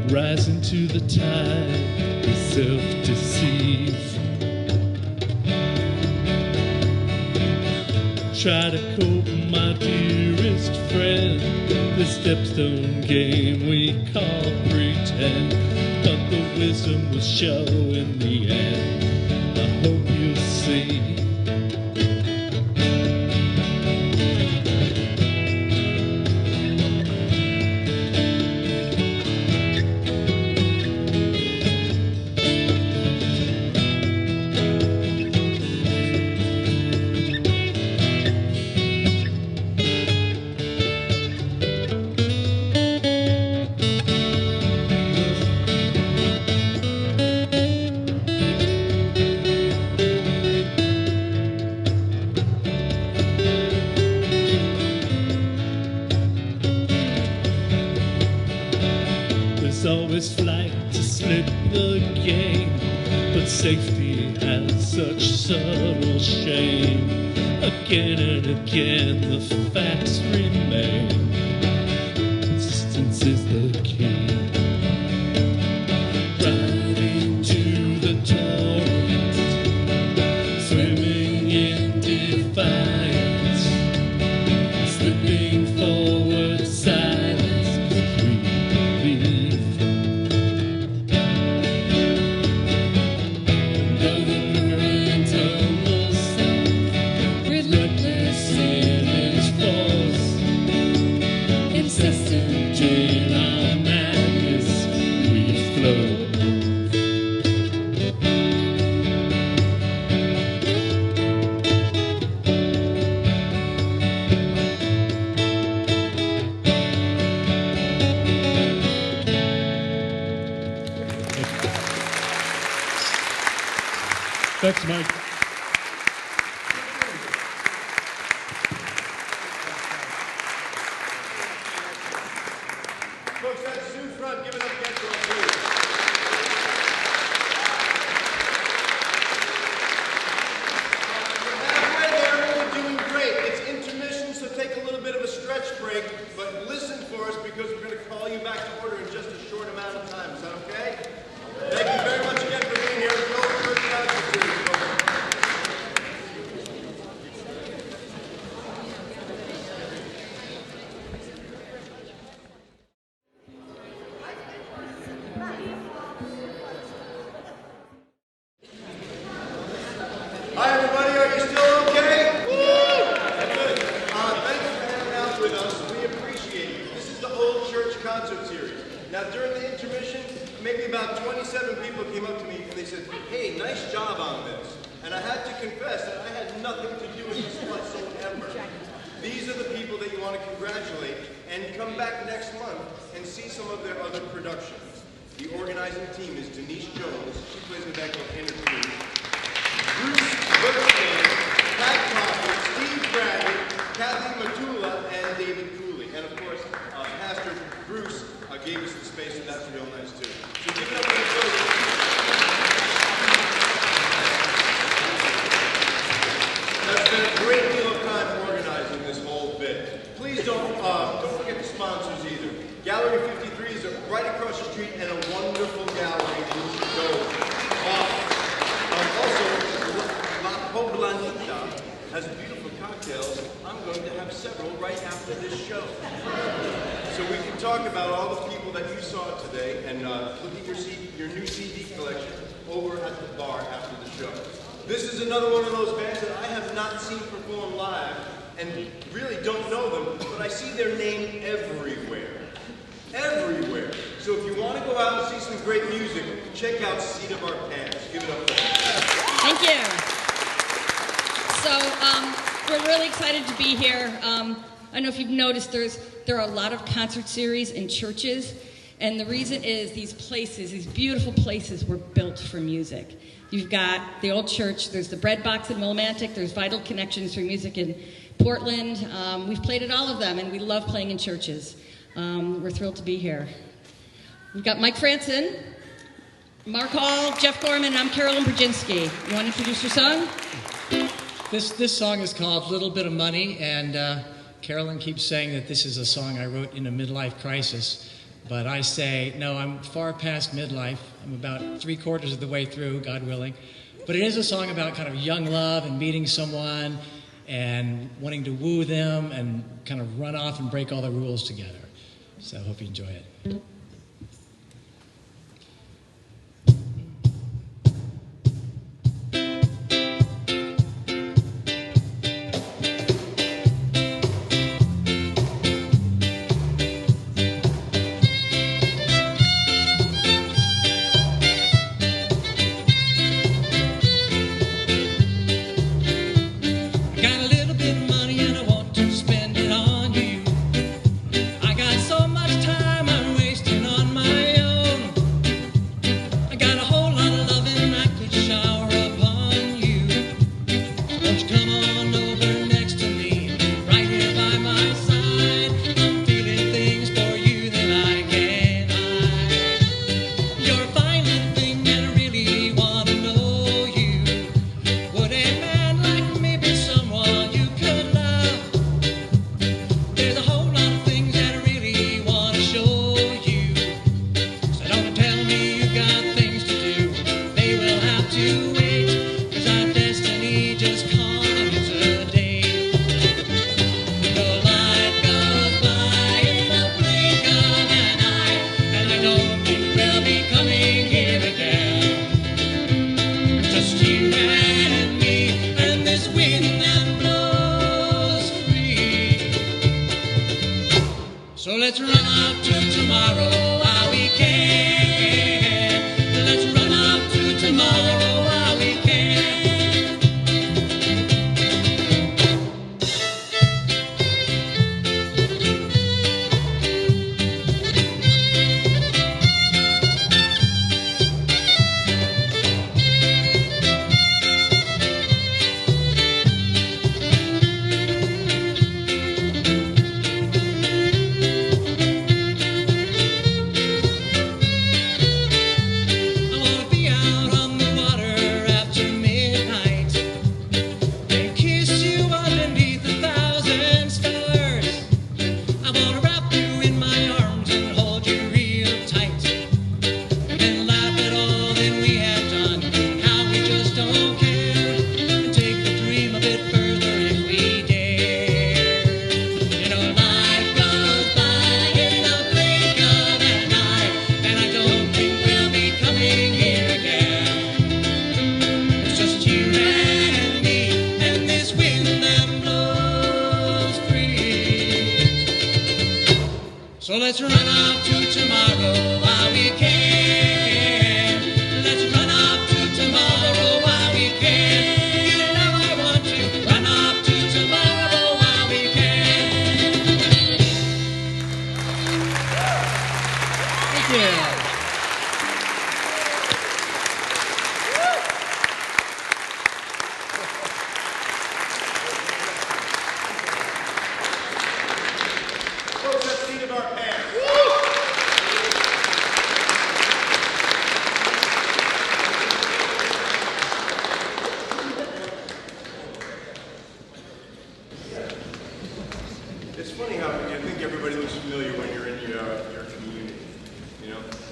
Rising to the tide, we self-deceive. Try to cope, my dearest friend, the stepstone game we call pretend, but the wisdom will show in the end. I hope you'll see. Always flight to slip the game, but safety has such subtle shame. Again and again the facts remain. Persistence is the key. Riding to the torrent, swimming in defiance, slipping forward silence with relief. Insistent dream. Definitely. Thanks, Mike. Folks, that's Sue Front. Give it up again for us, please. Halfway there, we're doing great. It's intermission, so take a little bit of a stretch break, but listen for us because we're going to call you back to order in just a short amount of time. Is that okay? Thank you very much again for being here. Go Church Concert Series, folks. Hi, everybody. Are you still okay? Good. Thanks for hanging out with us. We appreciate it. This is the Old Church Concert Series. Now, during the intermission, maybe about 27 people came up to me and they said, "Hey, nice job on this." And I had to confess that I had nothing to do with this whatsoever. These are the people that you want to congratulate and come back next month and see some of their other productions. The organizing team is Denise Jones. She plays in that called Interview. Bruce Burstein, Pat Coffey, Steve Bradley, Kathy Matula, and David Cooley. And of course, Pastor Bruce gave us the space, and that's real nice too. So give it up for the folks. That's been a great deal of time organizing this whole bit. Please don't forget the sponsors either. Gallery 53 is right across the street and a wonderful gallery. You should go. Also, La Poblanita has beautiful cocktails. I'm going to have several right after this show. So we can talk about all the people that you saw today and look at your new CD collection over at the bar after the show. This is another one of those bands that I have not seen perform live and really don't know them, but I see their name everywhere. Everywhere. So if you want to go out and see some great music, check out Seat of Our Pants. Give it up for them. Thank you. So we're really excited to be here. I don't know if you've noticed there are a lot of concert series in churches, and the reason is these places, these beautiful places were built for music. You've got the old church, there's the Bread Box in Willimantic, there's Vital Connections for Music in Portland. We've played at all of them, and we love playing in churches. We're thrilled to be here. We've got Mike Franson, Mark Hall, Jeff Gorman, and I'm Carolyn Brzezinski. You want to introduce your song? This song is called Little Bit of Money, and Carolyn keeps saying that this is a song I wrote in a midlife crisis. But I say, no, I'm far past midlife. I'm about 3/4 of the way through, God willing. But it is a song about kind of young love and meeting someone and wanting to woo them and kind of run off and break all the rules together. So I hope you enjoy it. Time I'm wasting.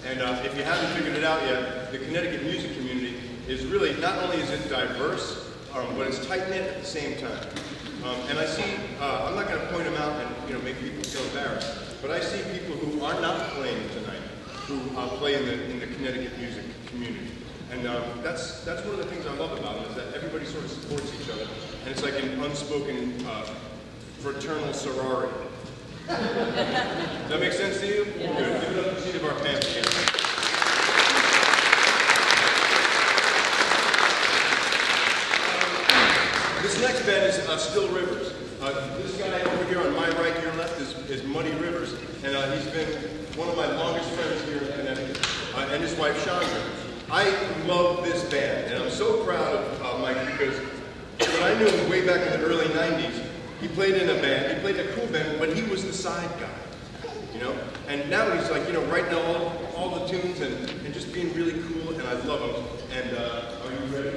And if you haven't figured it out yet, the Connecticut music community is really, not only is it diverse, but it's tight-knit at the same time. And I see, I'm not going to point them out and make people feel embarrassed, but I see people who are not playing tonight, who play in the Connecticut music community. And that's one of the things I love about it, is that everybody sort of supports each other, and it's like an unspoken fraternal sorority. Does that make sense to you? Yeah. Good. Give it up to the seat of our panel. This next band is Still Rivers. This guy over here on my right, your left, is Muddy Rivers, and he's been one of my longest friends here in Connecticut, and his wife Chandra. I love this band, and I'm so proud of Mike, because when I knew him way back in the early 90s, he played in a band, he played in a cool band, but he was the side guy, And now he's like, writing all the tunes and just being really cool, and I love him. And are you ready?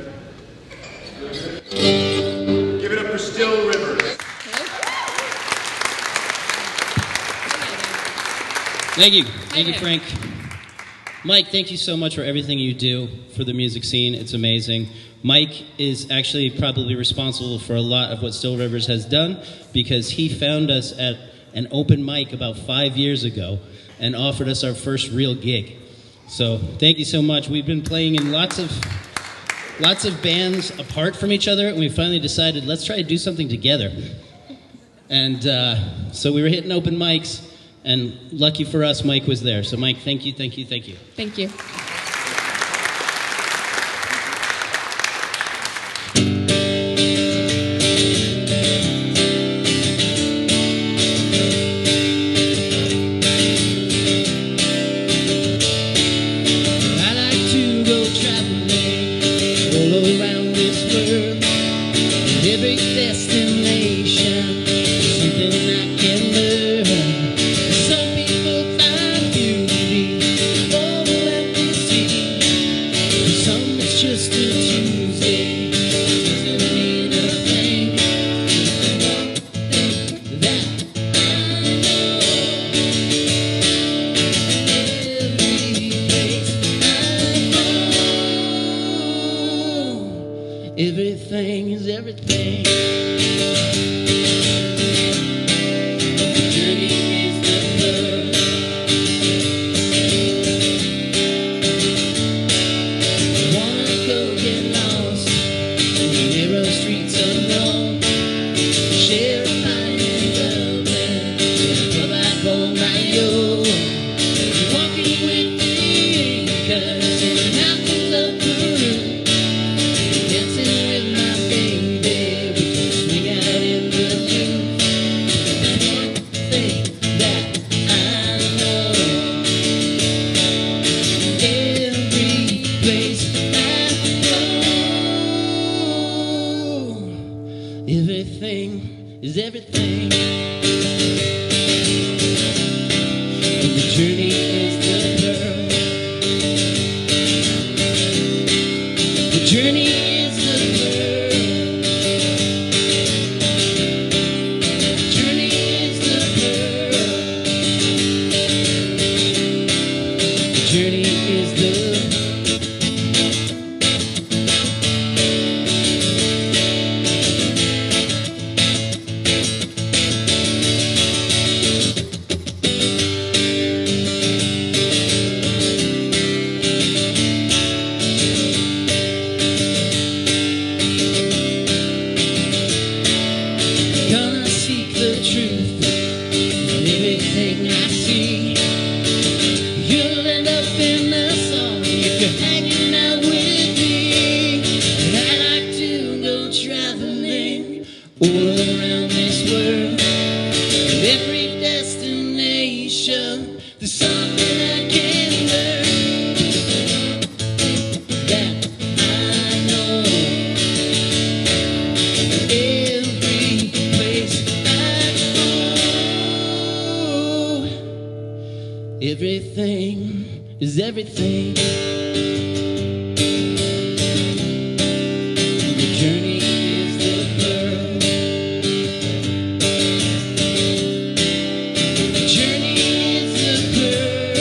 Give it up for Still Rivers. Thank you. Thank you, Frank. Mike, thank you so much for everything you do for the music scene. It's amazing. Mike is actually probably responsible for a lot of what Still Rivers has done, because he found us at an open mic about 5 years ago and offered us our first real gig. So thank you so much. We've been playing in lots of bands apart from each other, and we finally decided, let's try to do something together. And so we were hitting open mics, and lucky for us, Mike was there. So Mike, thank you, thank you, thank you. Thank you. Everything is everything. Everything is everything. The journey is the pearl. The journey is the pearl. The journey is the pearl. The journey is the truth in everything I see. You'll end up in the song if you're hanging out with me. And I like to go traveling all around this world. And every destination, there's something I can learn. That I know. Every place everything is everything. The journey is the pearl. The journey is the pearl.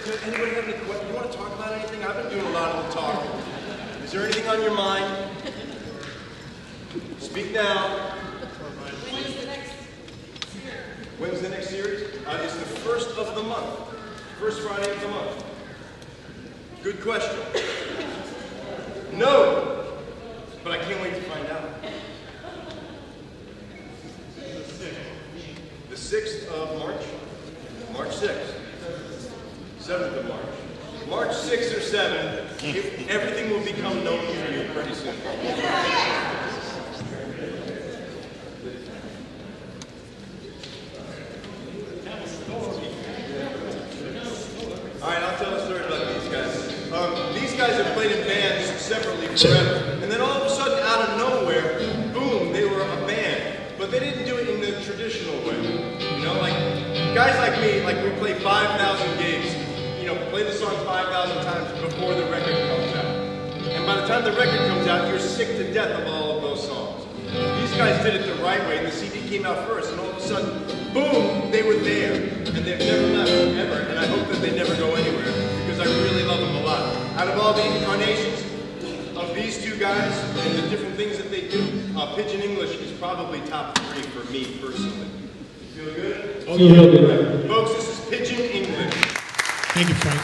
does anybody have any questions? You want to talk about anything? I've been doing a lot of the talking. Is there anything on your mind? Speak now. When's the next series? When's the next series? It's the first of the month. First Friday of the month. Good question. No, but I can't wait to find out. The 6th of March? March 6th. 7th of March. March 6th or 7th, everything will become known to you pretty soon. All right, I'll tell a story about these guys. These guys have played in bands separately forever. And then all of a sudden, out of nowhere, boom, they were a band. But they didn't do it in the traditional way. You know, like, guys like me, like we play 5,000 gigs, you know, play the song 5,000 times before the record comes out. And by the time the record comes out, you're sick to death of all of those songs. These guys did it the right way, and the CD came out first, and all of a sudden, boom, they were there. And they've never left, ever, and I hope that they never go anywhere, because I really love them a lot. Out of all the incarnations of these two guys and the different things that they do, Pidgin English is probably top 3 for me, personally. Feel good? Oh, yeah. Feel good. Folks, this is Pidgin English. Thank you, Frank.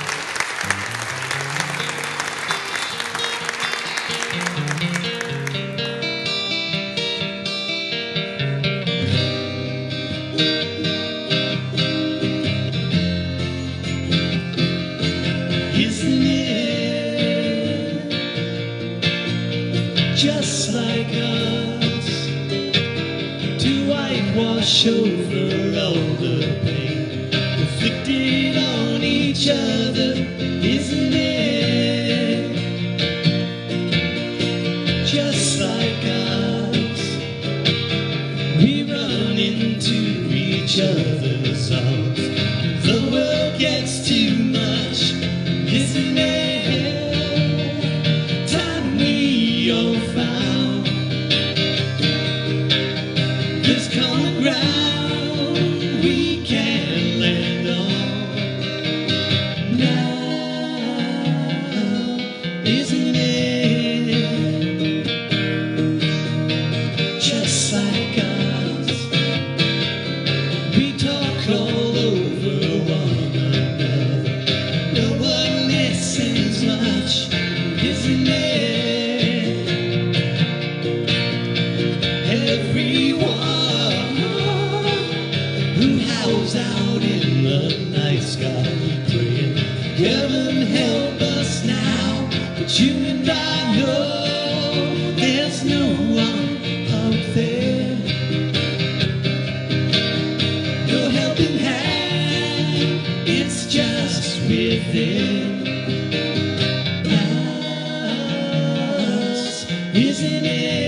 Just like us, to whitewash over all the pain inflicted on each other, isn't it? Just like us, we run into each other's arms. The world gets too much, isn't it? You and I know there's no one out there. No helping hand, it's just within us, isn't it?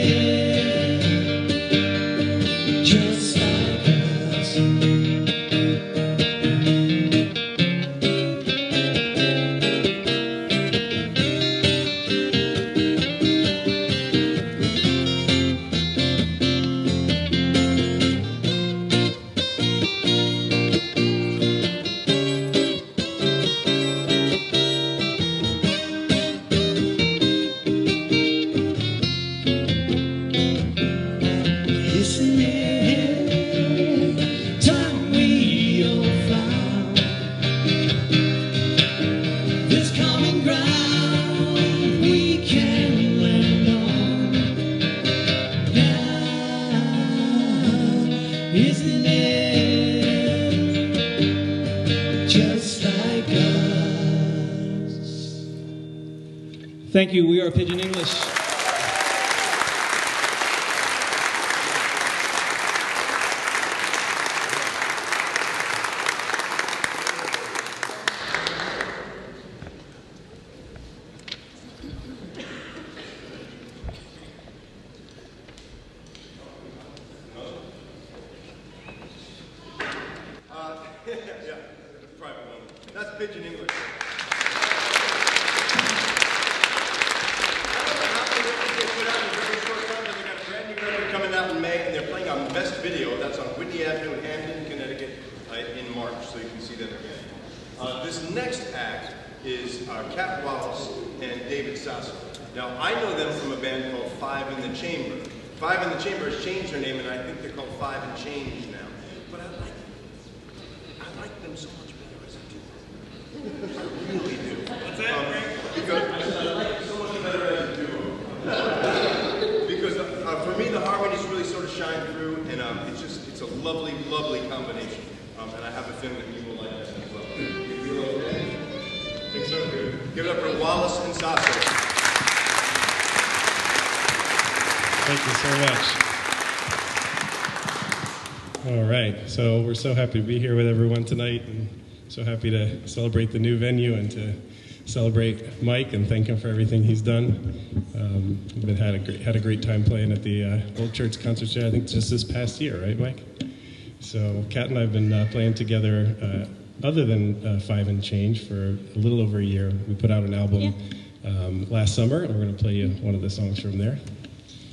Just like us. Thank you. We are Pidgin English. Yeah, private moment. That's Pidgin English. Coming out in May, and they're playing on Best Video. That's on Whitney Avenue in Hamden, Connecticut, in March, so you can see them again. This next act is Cat Wallace and David Sasso. Now, I know them from a band called Five in the Chamber. Five in the Chamber has changed their name, and I think they're called Five and Change now. But I like them so much better as a duo. I really do. What's that, Frank? Because I like them so much better as a duo. Because for me, the harmonies really sort of shine through, and it's a lovely, lovely combination. And I have a feeling that you will like that as well. You feel okay? I think so, dude. Give it up for Wallace and Sasso. Thank you so much. All right, so we're so happy to be here with everyone tonight, and so happy to celebrate the new venue and to celebrate Mike and thank him for everything he's done. We've had a great time playing at the Old Church Concert Center, I think just this past year, right, Mike? So Kat and I have been playing together other than Five and Change for a little over a year. We put out an album last summer, and we're going to play you one of the songs from there.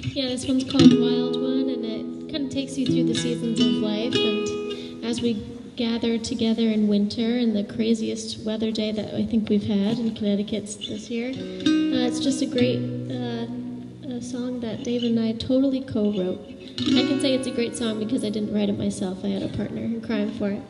Yeah, this one's called Wild One, and it kind of takes you through the seasons of life. And as we gather together in winter and the craziest weather day that I think we've had in Connecticut this year, it's just a great song that Dave and I totally co-wrote. I can say it's a great song because I didn't write it myself. I had a partner in crime for it.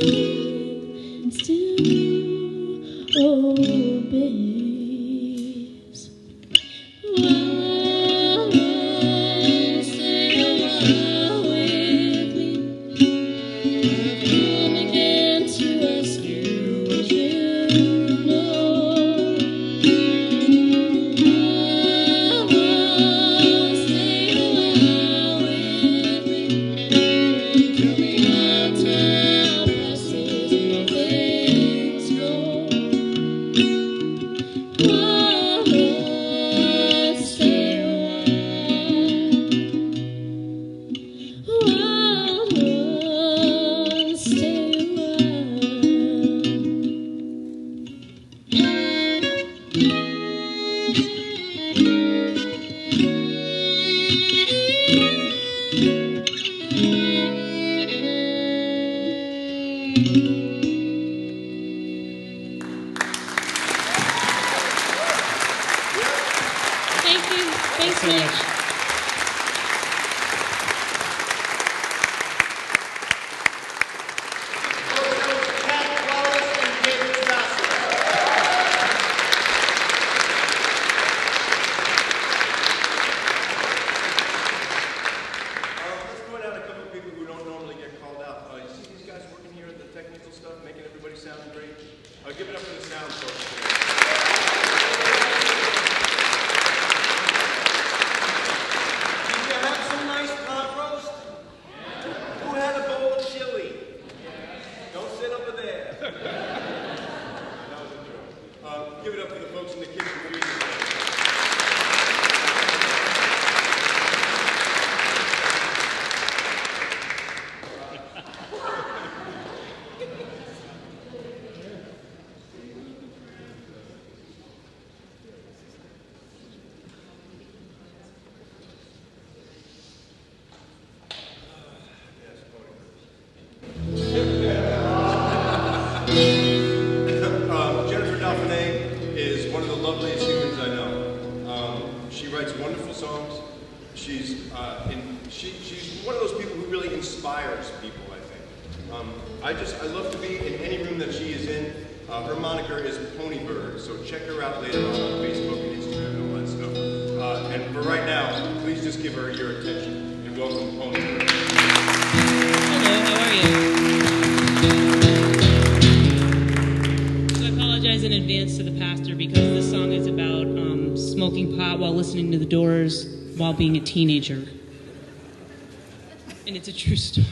sleep still, oh babes. Why stay a while with me? I've come again to ask you what you know. Stay a while with me. Tell me how time passes and things go. Stay a while. Stay a Thank you. Thanks, Mike. Let's point out a couple of people who don't normally get called out. You see these guys working here at the technical stuff, making everybody sound great? Give it up for the sound folks. Did you have some nice pot roast? Who had a bowl of chili? Don't sit over there. That was a joke. Give it up for the folks in the kitchen. Jennifer Dauphiné is one of the loveliest humans I know. She writes wonderful songs. She's one of those people who really inspires people, I think. I love to be in any room that she is in. Her moniker is Ponybird, so check her out later on Facebook and Instagram and all that stuff. And for right now, please just give her your attention and welcome Ponybird. Hello, how are you? So I apologize in advance to the pastor because this song is about smoking pot while listening to the Doors while being a teenager. And it's a true story.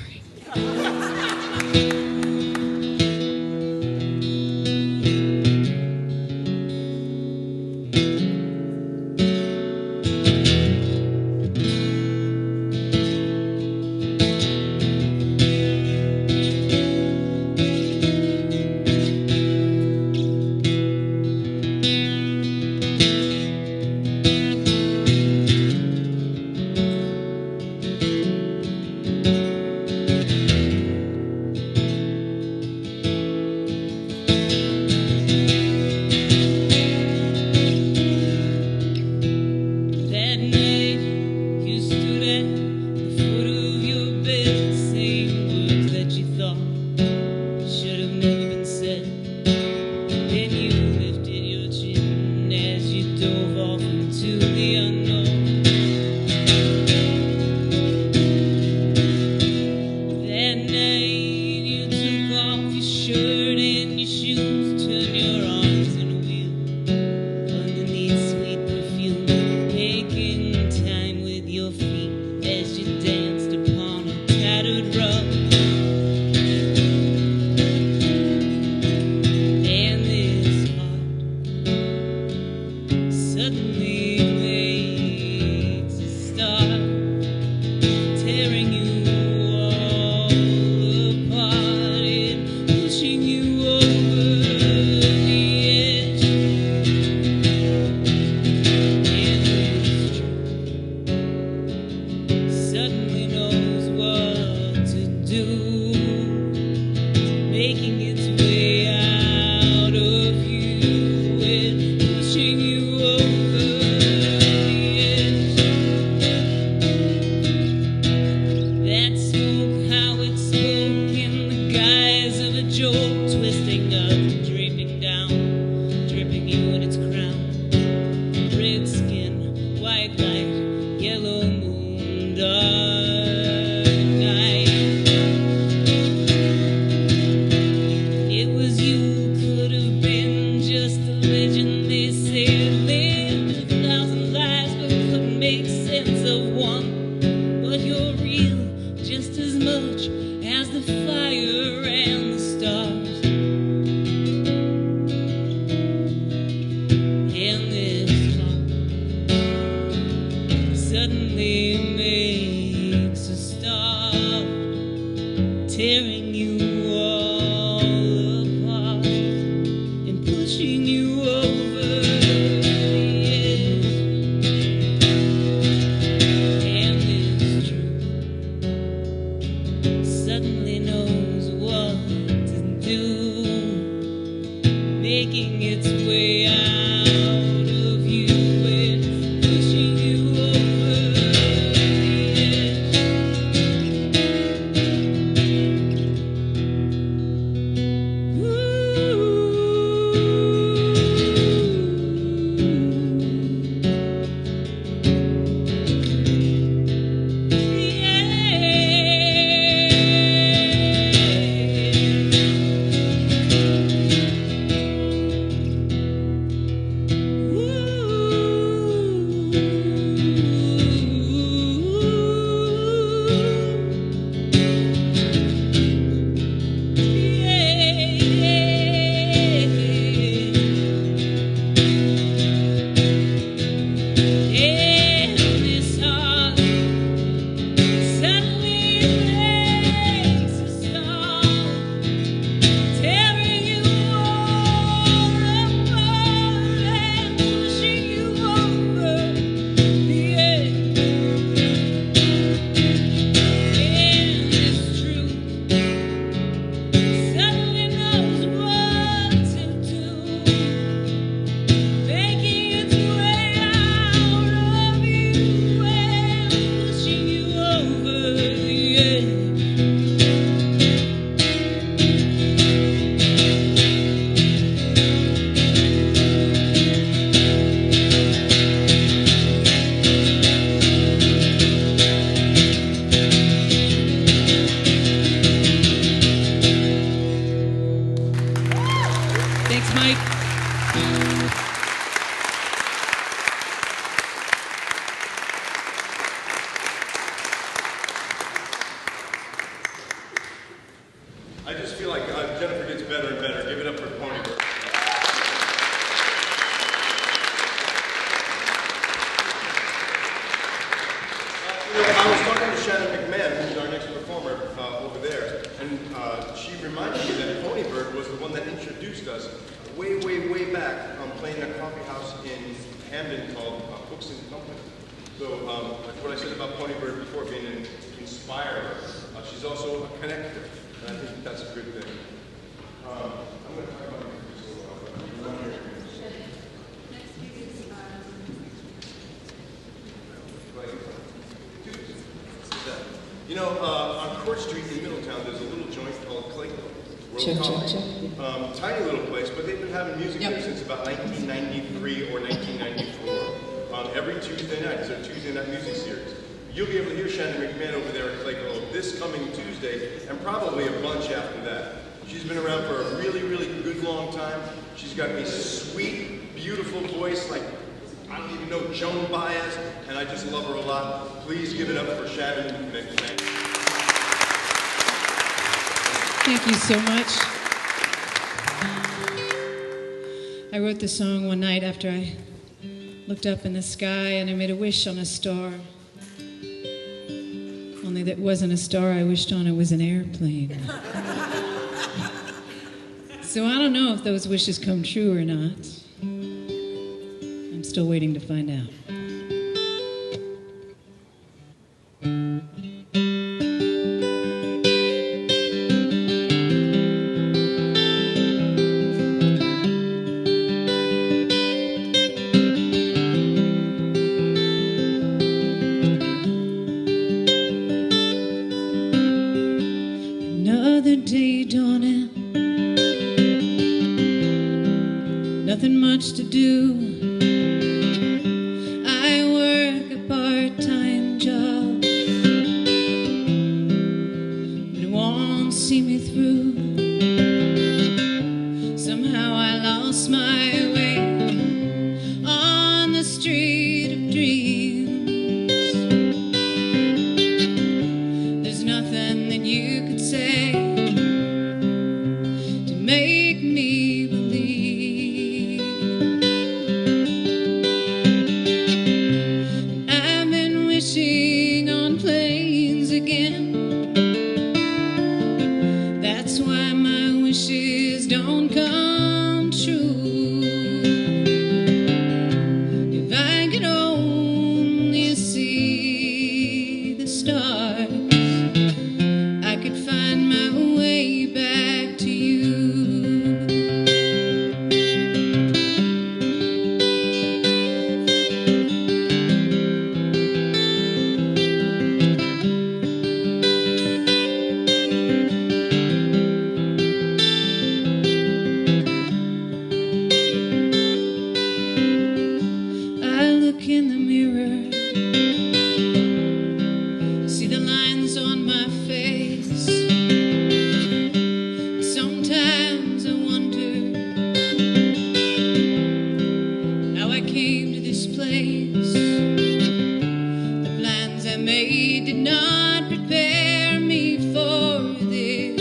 That's how it's spoken, the guise of a as much as the fire and the stars. And this heart suddenly makes a start, tearing you all apart and pushing you over the edge. And this truth suddenly knows what to do, making its way out of you and pushing you over the Thanks, Mike. I just feel like Jennifer gets better and better. Give it up for Pony Bird. I was talking to Shannon McMahon, who's our next performer over there, and she reminded me that Pony Bird was the one that introduced us way, way, way back playing a coffee house in Hamden called Books and Company. So what I said about Pony Bird before being an inspirer, she's also a connector, and I think that's a good thing. I'm going to talk about this a little while. You know, on Court Street in Middletown, there's a little joint called Clayco. Tiny little place, but they've been having music there since about 1993 or 1994. Every Tuesday night, it's a Tuesday night music series. You'll be able to hear Shannon McMahon over there at Clayco this coming Tuesday, and probably a bunch after that. She's been around for a really, really good long time. She's got a sweet, beautiful voice, like I don't even know Joan Baez, and I just love her a lot. Please give it up for Shannon McMahon. Thank you so much. I wrote this song one night after I looked up in the sky and I made a wish on a star. Only that wasn't a star I wished on, it was an airplane. So I don't know if those wishes come true or not. I'm still waiting to find out. Another day dawning, nothing much to do. I work a part-time job, but it won't see me through. Somehow I lost my way on the street of dreams. There's nothing don't come true. If I could only see the stars, I could find my way back to you. I look in the mirror, see the lines on my face. Sometimes I wonder how I came to this place. The plans I made did not prepare me for this.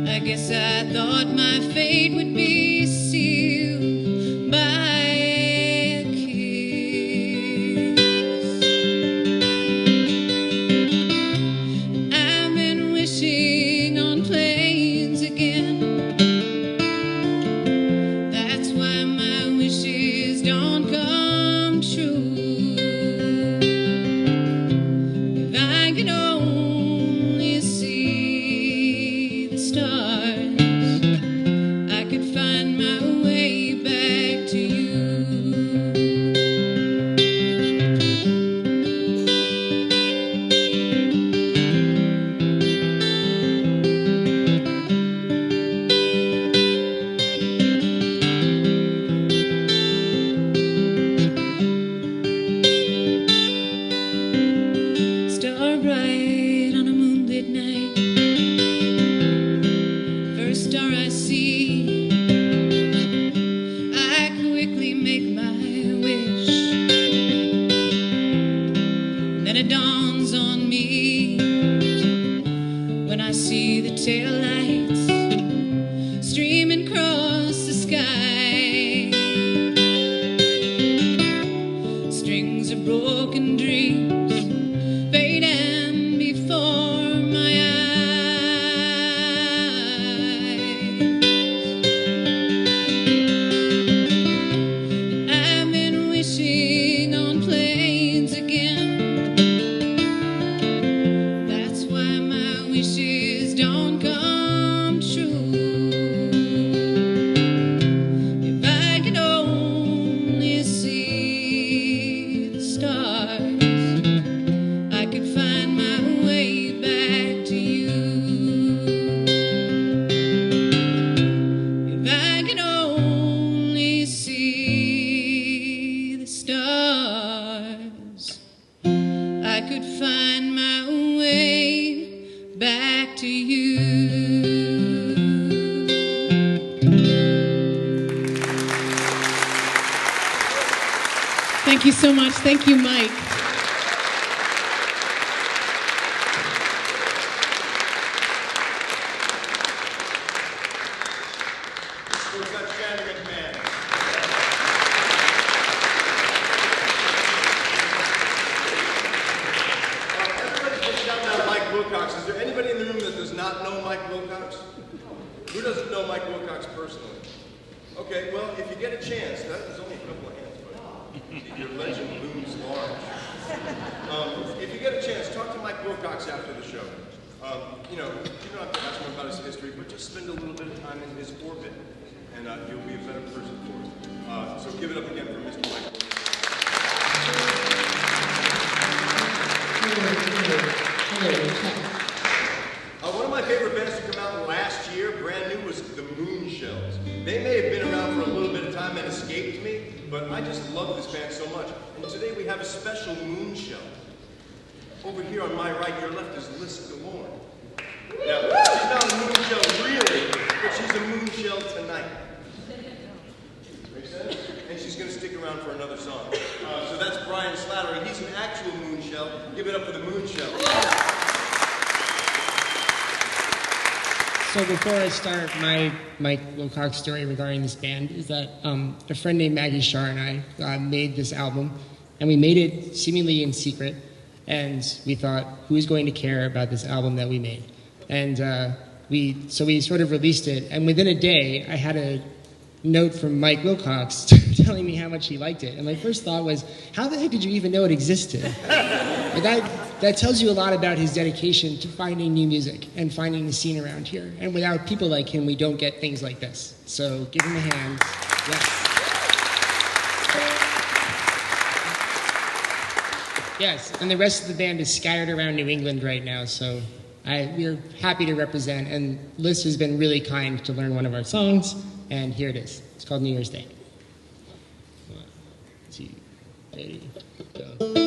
I guess I thought my fate would be sealed by a kiss. I've been wishing on planes again. That's why my wishes don't come true. If I could only see the stars, I could find my way back to you. Star bright on a moonlit night, first star I see, I quickly make my wish. Then it dawns on me when I see the taillights streaming across the sky. Strings of broken dreams fading before my eyes. I've been wishing on planes again. That's why my wishes don't come true. If I could only see the stars, I could find my way back to you. If I could only see the stars, I could find my way back to you. Thank you so much. Thank you, Mike. Where's that Shanahan man? Everybody's been shouting out Mike Wilcox. Is there anybody in the room that does not know Mike Wilcox? Who doesn't know Mike Wilcox personally? Okay, well, if you get a chance, there's only a couple of hands, but your legend looms large. If you get a chance, talk to Mike Wilcox after the show. You don't have to ask him about his history, but just spend a little bit of time in his orbit, and you'll be a better person for it. So give it up again for Mr. Mike Wilcox. One of my favorite bands to come out last year, brand new, was the Moonshells. They may have been around for a little bit of time and escaped me, but I just love this band so much. And today we have a special Moonshell. Over here on my right, your left is Liz DeLorme. Now, she's not a Moonshell really, but she's a Moonshell tonight. Make sense? And she's going to stick around for another song. So that's Brian Slattery. He's an actual Moonshell. Give it up for the Moonshell. So before I start my Mike Wilcox story regarding this band, is that a friend named Maggie Shar and I made this album, and we made it seemingly in secret, and we thought, who's going to care about this album that we made? And we sort of released it, and within a day, I had a note from Mike Wilcox telling me how much he liked it. And my first thought was, how the heck did you even know it existed? But that tells you a lot about his dedication to finding new music and finding the scene around here. And without people like him, we don't get things like this. So give him a hand. Yes. Yes, and the rest of the band is scattered around New England right now, so we're happy to represent. And Liz has been really kind to learn one of our songs, and here it is. It's called New Year's Day. 1, 2, 3, go.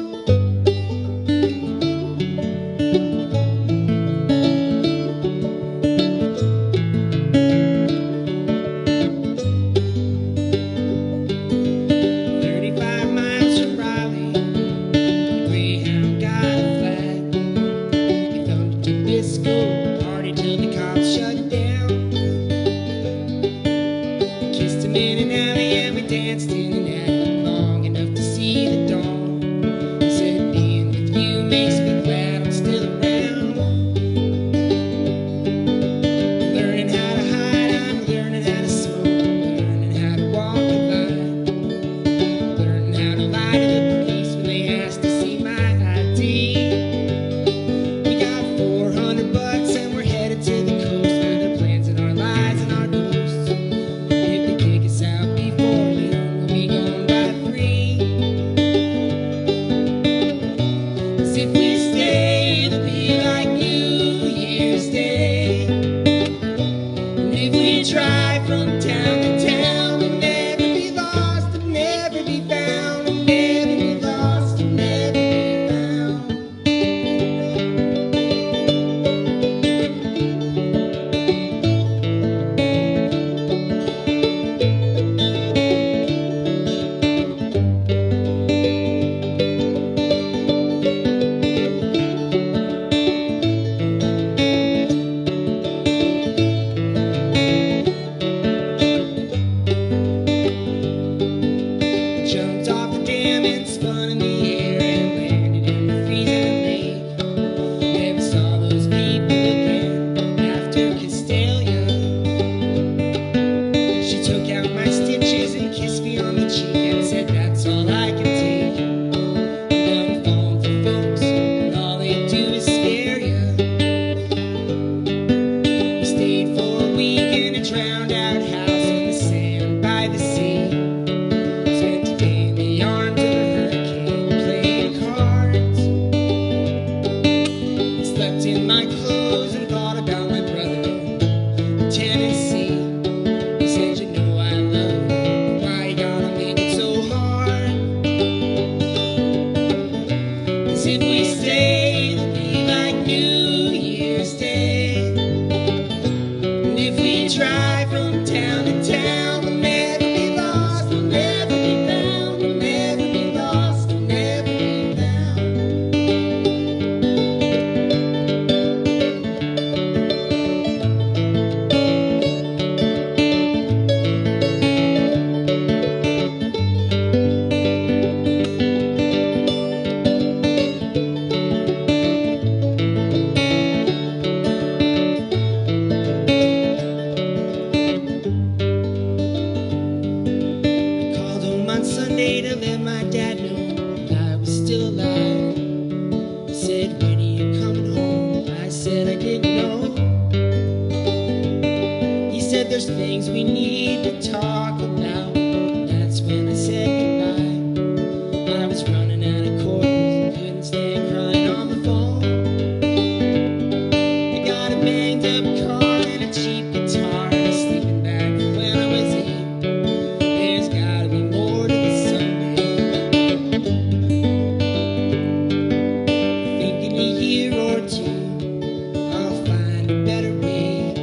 Better way.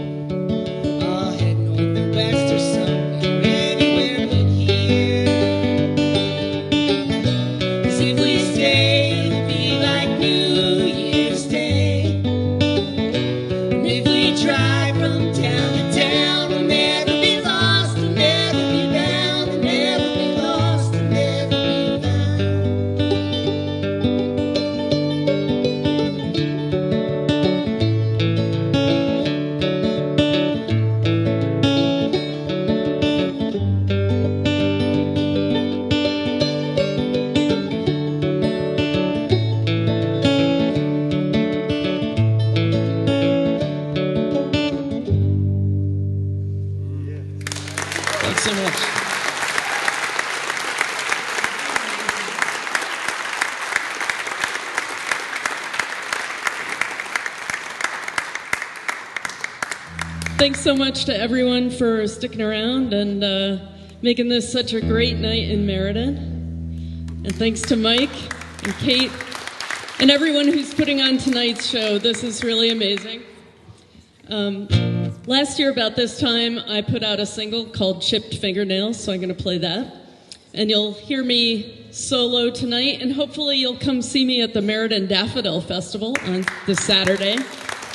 I'll head northwest or somewhere Thanks so much to everyone for sticking around and making this such a great night in Meriden. And thanks to Mike and Kate and everyone who's putting on tonight's show. This is really amazing. Last year about this time, I put out a single called Chipped Fingernails, so I'm going to play that. And you'll hear me solo tonight, and hopefully you'll come see me at the Meriden Daffodil Festival on this Saturday.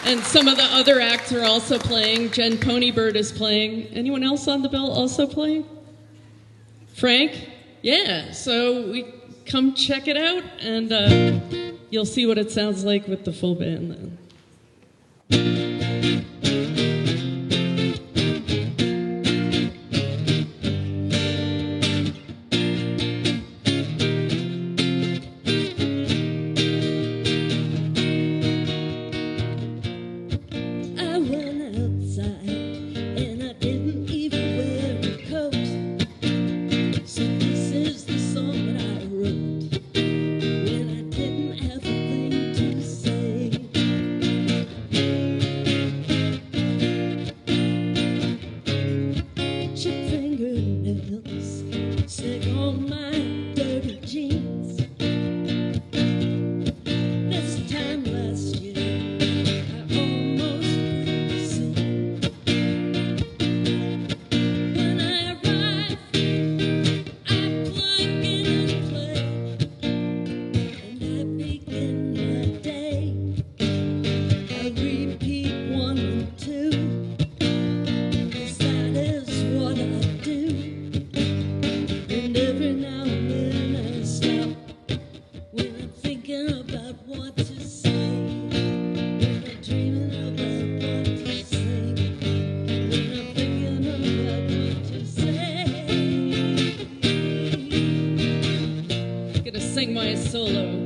And some of the other acts are also playing. Jen Ponybird is playing. Anyone else on the bill also playing? Frank? Yeah, so we come check it out, and you'll see what it sounds like with the full band then. Sing my solo.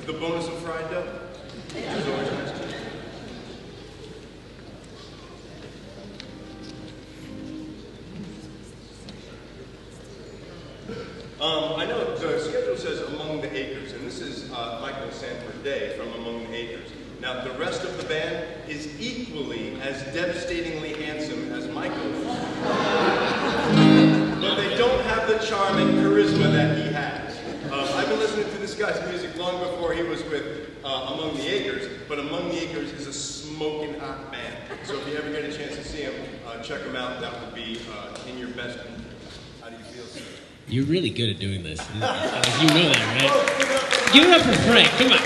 The bonus of fried dough. It's always nice too. I know the schedule says Among the Acres, and this is Michael Sanford Day from Among the Acres. Now, the rest of the band is equally as devastatingly handsome as Michael is. But they don't have the charm and charisma that he has. I've been listening to this guy's music long before he was with Among the Acres, but Among the Acres is a smoking hot band. So if you ever get a chance to see him, check him out. That would be in your best interest. How do you feel, sir? You're really good at doing this. You know that, right? Give it up for Frank. Come on.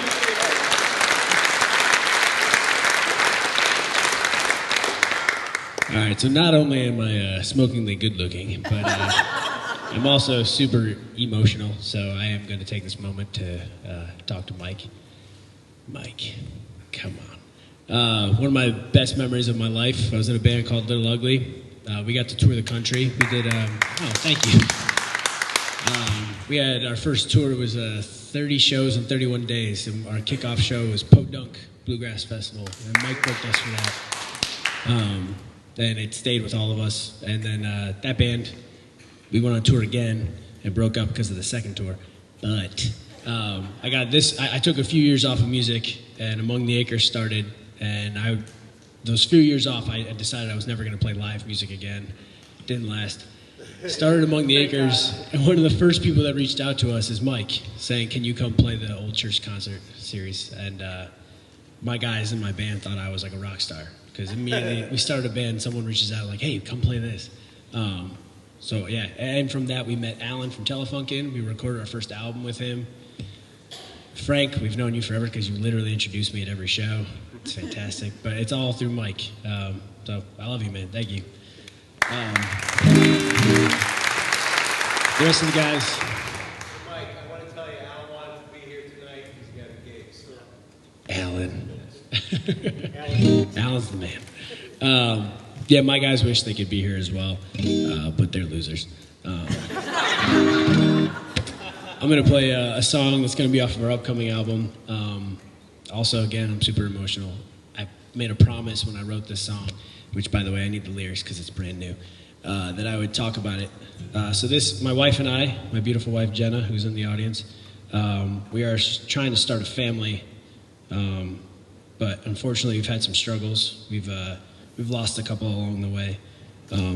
All right, so not only am I smokingly good looking, but I'm also super emotional, so I am going to take this moment to talk to Mike. Mike, come on. One of my best memories of my life, I was in a band called Little Ugly. We got to tour the country. We did, thank you. We had our first tour, was 30 shows in 31 days, and our kickoff show was Podunk Bluegrass Festival, and Mike booked us for that. And it stayed with all of us. And then that band, we went on tour again and broke up because of the second tour. But I got this. I took a few years off of music, and Among the Acres started. And those few years off, I decided I was never going to play live music again. Didn't last. Started Among the Acres, and one of the first people that reached out to us is Mike, saying, "Can you come play the Old Church Concert series?" And my guys in my band thought I was like a rock star. Because immediately we started a band, someone reaches out like, "Hey, come play this." So yeah, and from that we met Alan from Telefunken. We recorded our first album with him. Frank, we've known you forever because you literally introduced me at every show. It's fantastic, but it's all through Mike. So I love you, man. Thank you. The rest of the guys. Mike, I want to tell you, Alan wanted to be here tonight because he got a gig. So. Alan. Alan's the man. Yeah, my guys wish they could be here as well, but they're losers. I'm going to play a song that's going to be off of our upcoming album. Also, again, I'm super emotional. I made a promise when I wrote this song, which, by the way, I need the lyrics because it's brand new, that I would talk about it. So this, my wife and I, my beautiful wife Jenna, who's in the audience, we are trying to start a family. But unfortunately, we've had some struggles. We've lost a couple along the way.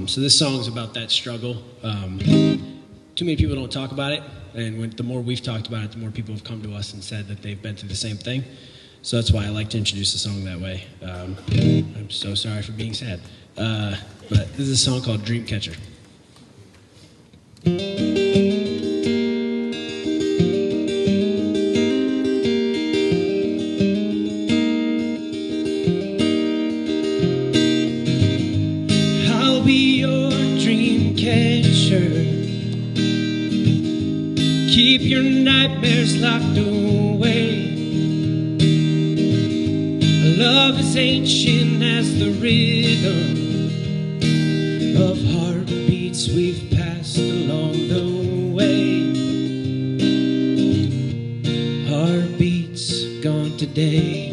So this song's about that struggle. Too many people don't talk about it, and the more we've talked about it, the more people have come to us and said that they've been through the same thing. So that's why I like to introduce the song that way. I'm so sorry for being sad. But this is a song called Dreamcatcher. Keep your nightmares locked away. Love is ancient as the rhythm of heartbeats we've passed along the way. Heartbeats gone today.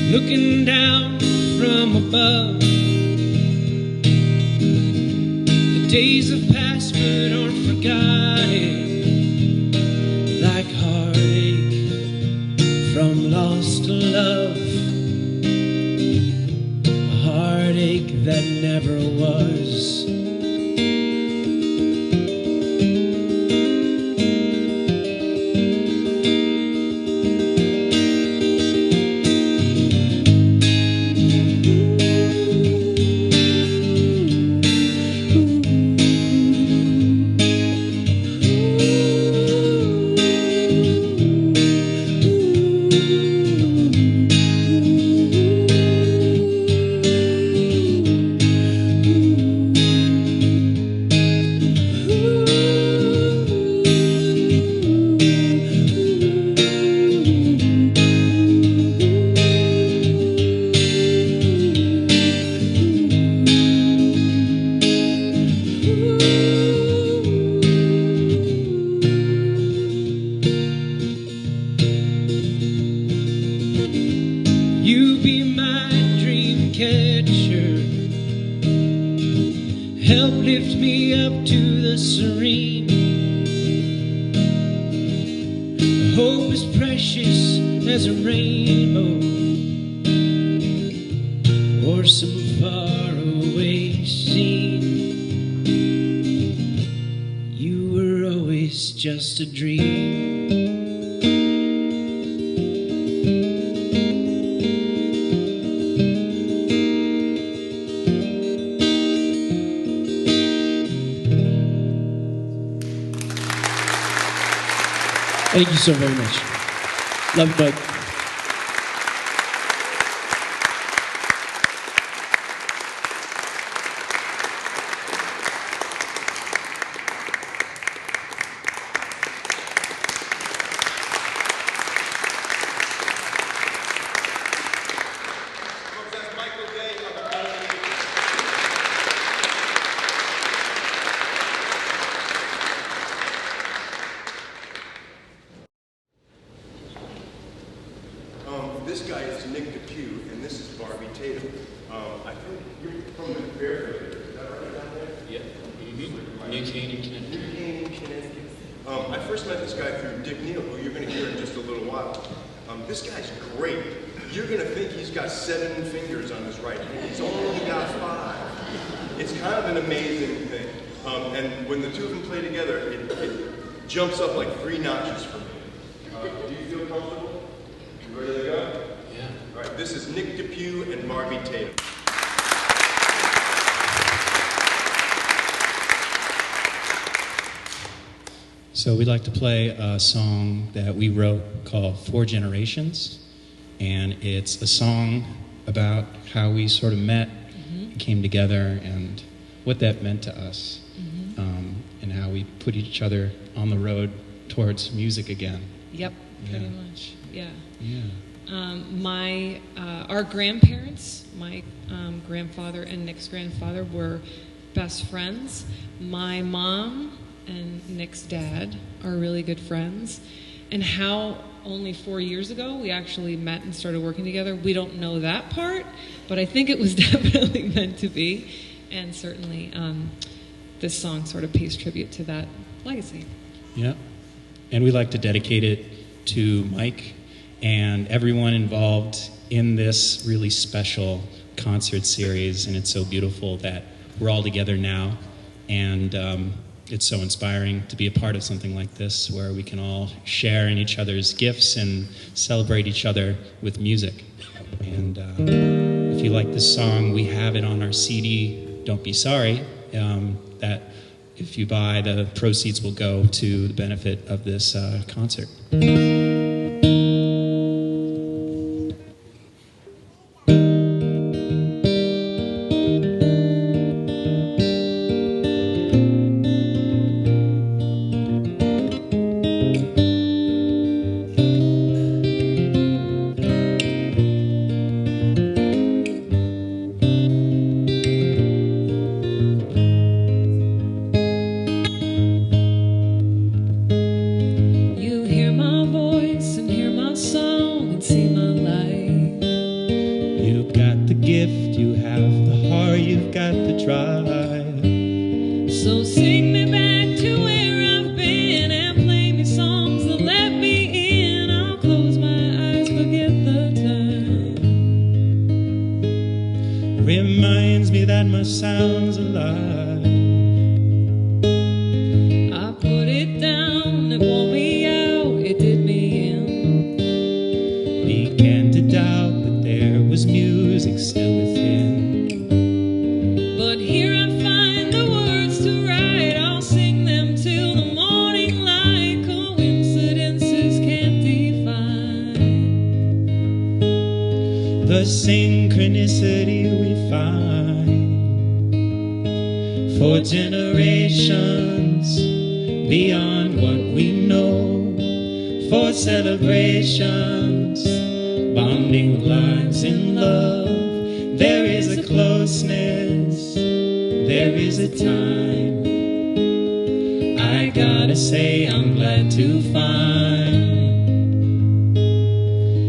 Looking down from above, the days have passed but aren't forgotten, like heartache from lost love, a heartache that never was. Help lift me up to the serene. Hope is precious as a rainbow. for some faraway scene. You were always just a dream. Thank you so very much. Love you, Mike. This guy is Nick Depew, and this is Barbie Tatum. I think you're from the Fairfield, is that right down there? Yeah. New Canaan, Connecticut. New Canaan, Connecticut. I first met this guy through Dick Neal, who you're going to hear in just a little while. This guy's great. You're going to think he's got 7 fingers on his right hand. He's only got 5. It's kind of an amazing thing. And when the two of them play together, it jumps up like 3 notches for me. Do you feel comfortable? You ready to go? Yeah. All right, this is Nick Depew and Barbie Tatum. So we'd like to play a song that we wrote called 4 Generations. And it's a song about how we sort of met and came together and what that meant to us. And how we put each other on the road towards music again. Yep, pretty Yeah. much. Yeah. Yeah. Our grandparents, my grandfather and Nick's grandfather, were best friends. My mom and Nick's dad are really good friends. And how only 4 years ago we actually met and started working together, we don't know that part, but I think it was definitely meant to be. And certainly this song sort of pays tribute to that legacy. Yeah. And we like to dedicate it to Mike and everyone involved in this really special concert series. And it's so beautiful that we're all together now. And it's so inspiring to be a part of something like this where we can all share in each other's gifts and celebrate each other with music. And if you like this song, we have it on our CD, Don't Be Sorry, that if you buy, the proceeds will go to the benefit of this concert. So sing me back to where I've been and play me songs that let me in. I'll close my eyes, forget the time. Reminds me that my sound's alive. I put it down, it wore me out, it did me in. Began to doubt that there was music still within. But here I find the words to write. I'll sing them till the morning light. Coincidences can't define The synchronicity we find. 4 generations beyond what we know. 4 celebrations, bonding lives in love. There is a closeness, there is a time. I gotta say I'm glad to find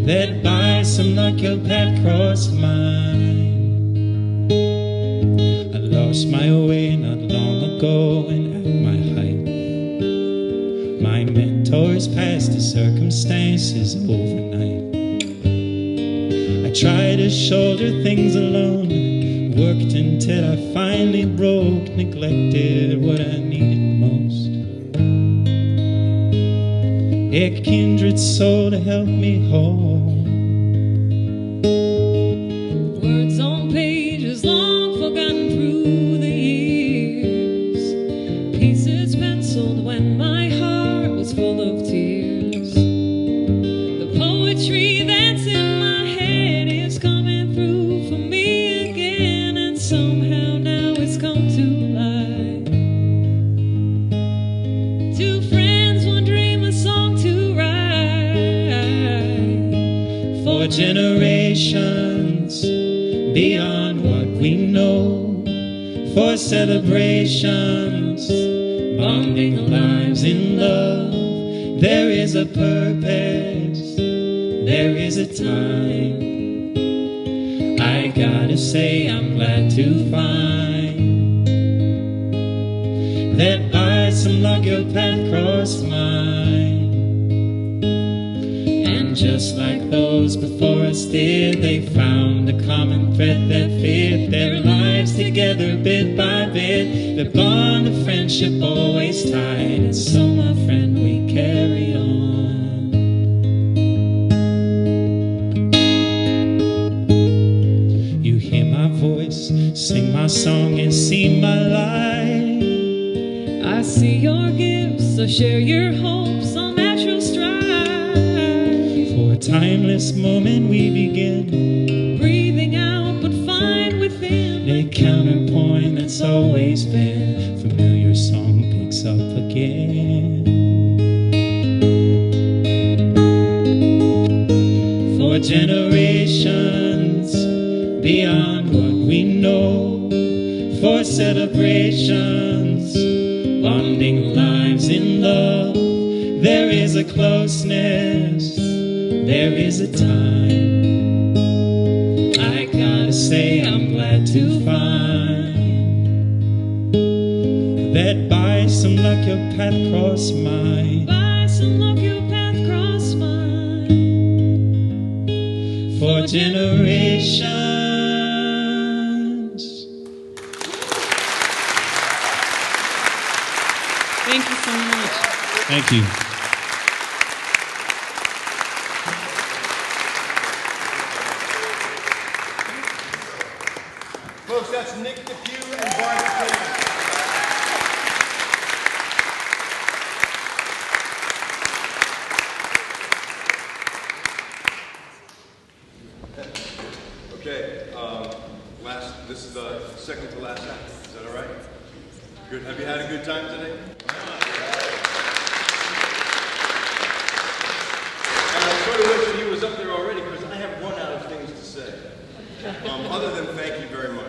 that by some luck your path crossed mine. I lost my way not long ago and at my height. My mentors passed the circumstances overnight. I I tried to shoulder things alone, worked until I finally broke, neglected what I needed most. A kindred soul to help me hold. Words on pages long forgotten through the years, pieces penciled when my heart was full of tears. The poetry that's in my head is coming through for me again, and somehow now it's come to life. Two friends, one dream, a song to write For generations beyond what we know, for celebrations, bonding lives in love. There is a purpose, there is a time. I gotta say I'm glad to find that by some luck your path crossed mine. And just like those before us did, they found a common thread that fit their lives together bit by bit. The bond of friendship always tight, and so my friend we carry on. You hear my voice, sing my song and see my life. I see your gifts, so share your hopes on natural strife. For a timeless moment we begin, Breathing out but find within a counterpoint that's always been. Familiar song picks up again. For generations beyond what we know, for celebrations, bonding lives in love. There is a closeness, there is a time. I gotta say I'm glad to find that by some luck your path crossed mine. By some luck your path crossed mine. For generations. Thank you so much. Thank you. Folks, that's Nick DePew and Barbara King. Okay, this is the second to last act. Is that all right? Good. Have you had a good time today? And I'm sure which of you was up there already because I have run out of things to say. Other than thank you very much.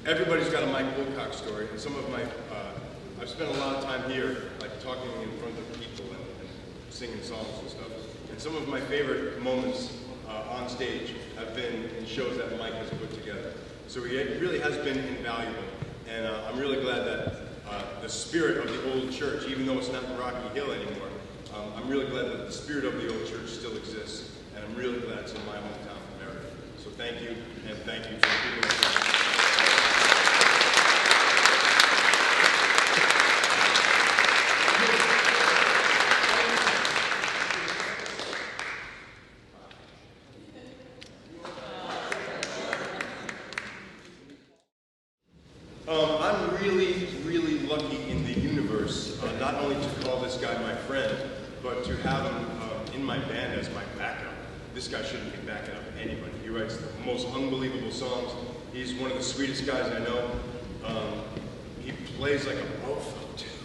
Everybody's got a Mike Wilcox story, and some of my, I've spent a lot of time here, like talking in front of people and singing songs and stuff. And some of my favorite moments on stage have been in shows that Mike has put together. So it really has been invaluable, and I'm really glad that the spirit of the old church, even though it's not Rocky Hill anymore, I'm really glad that the spirit of the old church still exists, and I'm really glad it's in my hometown of Meriden. So thank you, and thank you for the people. I'm really lucky in the universe, not only to call this guy my friend, but to have him in my band as my backup. This guy shouldn't be backing up anybody. He writes the most unbelievable songs. He's one of the sweetest guys I know. He plays like a mofo too.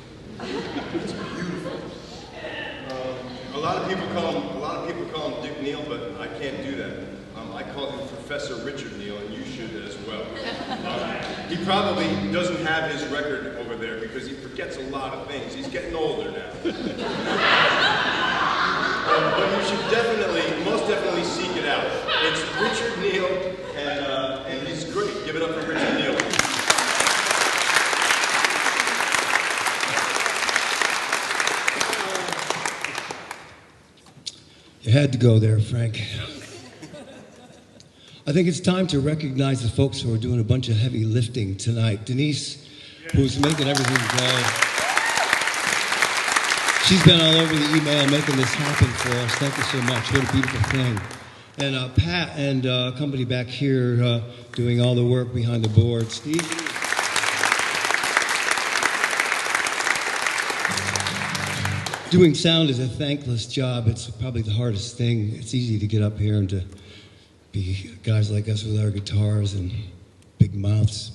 It's beautiful. A lot of people call him Dick Neal, but I can't do that. I call him Professor Richard Neal, and you should as well. He probably doesn't have his record over there because he forgets a lot of things. He's getting older now. But you should most definitely seek it out. It's Richard Neal, and he's great. Give it up for Richard Neal. Had to go there, Frank. I think it's time to recognize the folks who are doing a bunch of heavy lifting tonight. Denise, who's making everything go. She's been all over the email making this happen for us. Thank you so much. What a beautiful thing. And Pat and company back here doing all the work behind the board. Steve? Doing sound is a thankless job. It's probably the hardest thing. It's easy to get up here and to be guys like us with our guitars and big mouths.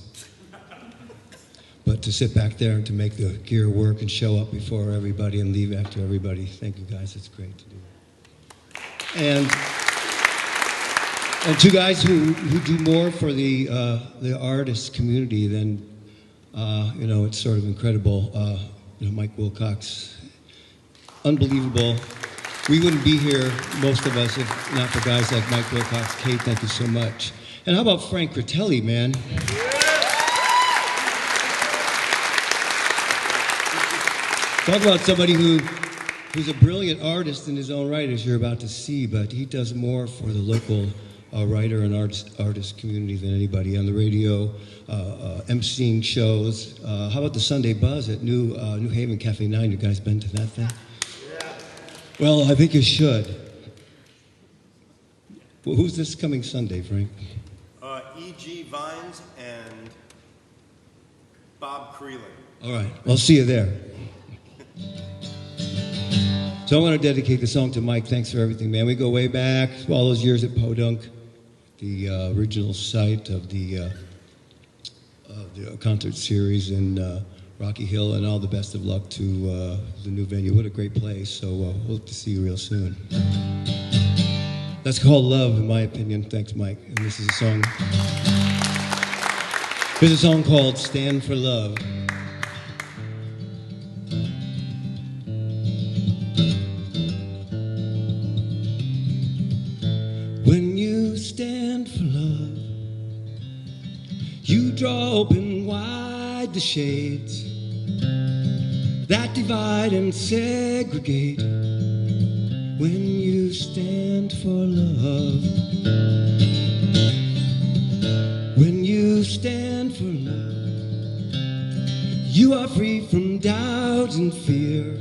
But to sit back there and to make the gear work and show up before everybody and leave after everybody, thank you guys. It's great to do. And two guys who do more for the artist community than, it's sort of incredible. Mike Wilcox. Unbelievable. We wouldn't be here, most of us, if not for guys like Mike Wilcox. Kate, thank you so much. And how about Frank Critelli, man? Talk about somebody who's a brilliant artist in his own right, as you're about to see, but he does more for the local writer and artist community than anybody on the radio, emceeing shows. How about the Sunday Buzz at New Haven Cafe 9? You guys been to that thing? Well, I think you should. Well, who's this coming Sunday, Frank? E.G. Vines and Bob Creelan. All right. I'll see you there. So I want to dedicate the song to Mike. Thanks for everything, man. We go way back, all those years at Podunk, the original site of the concert series in Rocky Hill, and all the best of luck to the new venue. What a great place. So hope to see you real soon. That's called Love, in my opinion. Thanks, Mike. And this is a song called Stand for Love. When you stand for love, you draw open wide the shades that divide and segregate. When you stand for love, when you stand for love, you are free from doubt and fear.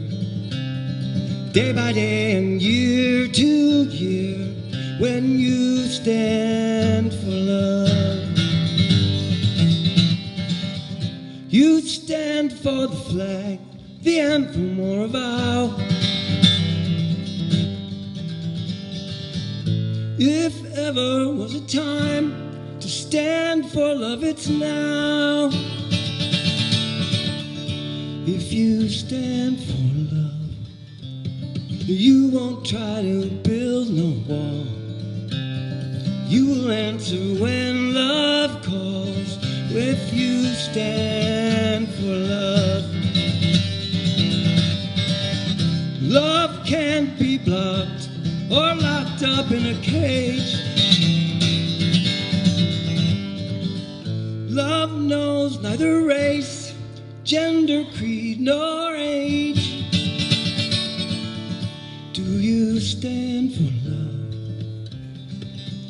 Day by day and year to year, when you stand for love, you stand for the flag, the anthem or a vow. If ever was a time to stand for love, it's now. If you stand for love, you won't try to build no wall. You will answer when love calls. If you stand for love, love can't be blocked or locked up in a cage. Love knows neither race, gender, creed, nor age. Do you stand for love?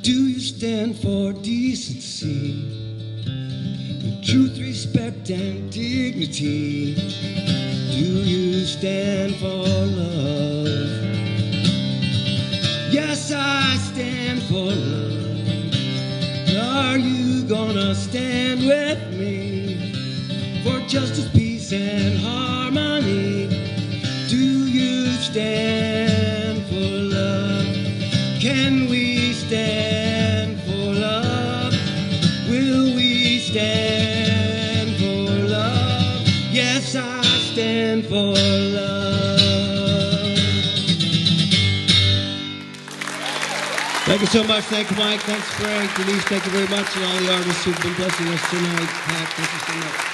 Do you stand for decency, truth, respect, and dignity? Do you stand for love? Yes, I stand for love. Are you gonna stand with me for justice, peace, and harmony? Do you stand for love? Can we stand for love? Will we stand for love? Yes, I stand for love. Thank you so much. Thank you, Mike. Thanks, Frank. Denise, thank you very much. And all the artists who've been blessing us tonight. Pat, thank you so much.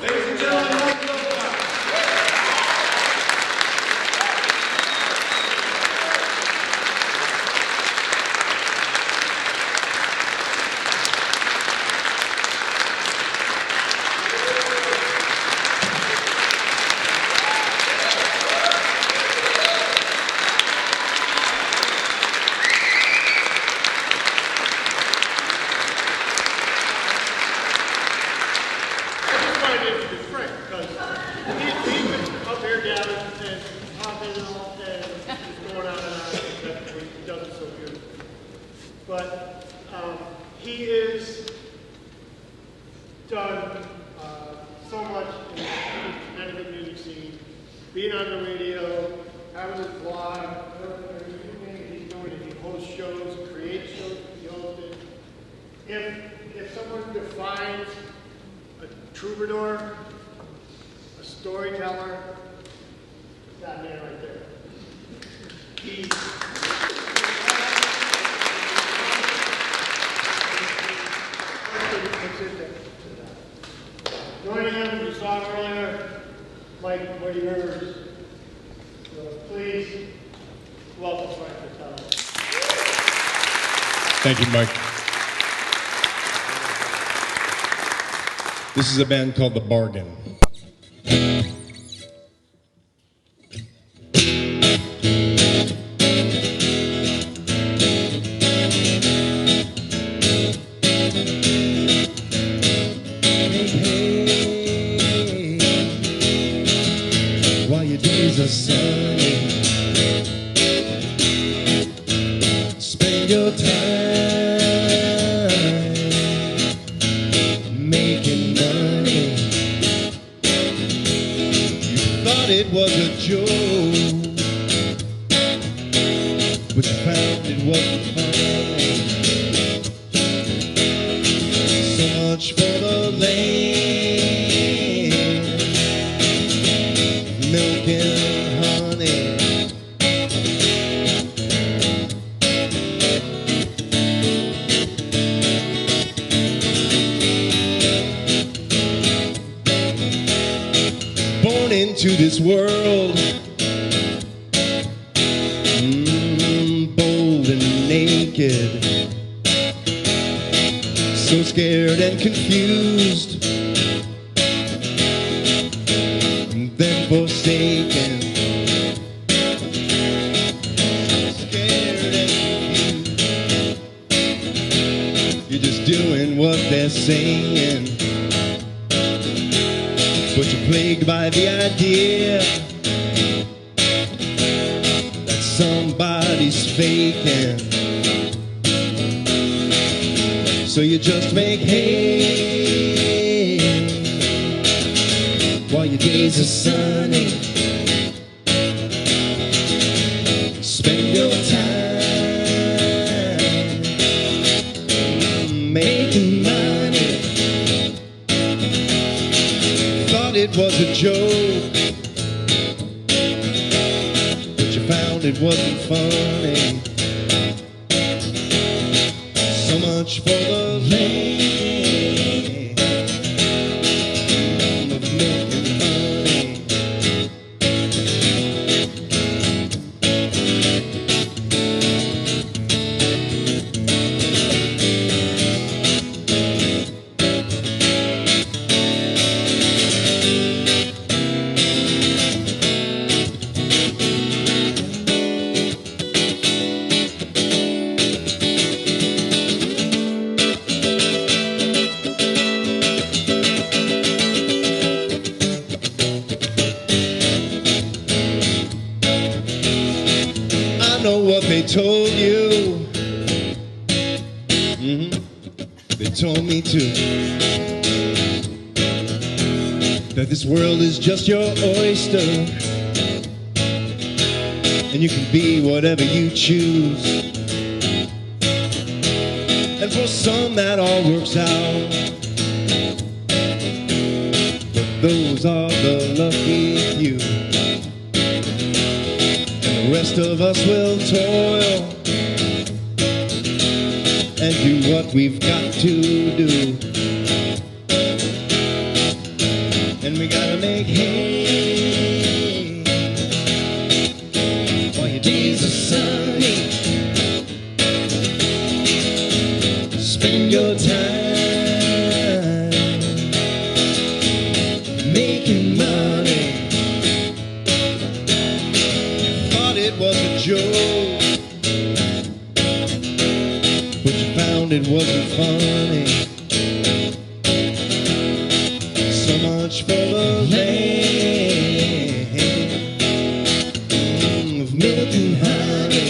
Ladies and gentlemen, Mike Wilcox. but he is done so much in the Connecticut music scene, being on the radio, having his blog, everything he's doing. He hosts shows, creates shows, he hosted. If someone defines a troubadour, a storyteller, it's that man right there. He joining him, you saw earlier, Mike, Woody Rivers. So please welcome Frank Fratelli. Thank you, Mike. This is a band called The Bargain. While your days are sunny, spend your time making money. You thought it was a joke, but you found it wasn't funny. So much for the land, milk and honey. Born into this world, bold and naked, so scared and confused, then forsaken. Scared and confused, you're just doing what they're saying, but you're plagued by the idea that somebody's faking. So you just make hay while your days are sunny. Spend your time making money. Thought it was a joke, but you found it wasn't funny. So much for the land of milk and honey. Know what they told you. They told me too, that this world is just your oyster, and you can be whatever you choose. And for some that all works out, but those are the lucky few. The rest of us will toil and do what we've got to do. And we gotta make hay while your days are sunny. Spend your time making money. It was a joke, but you found it wasn't funny. So much for the land of milk and honey.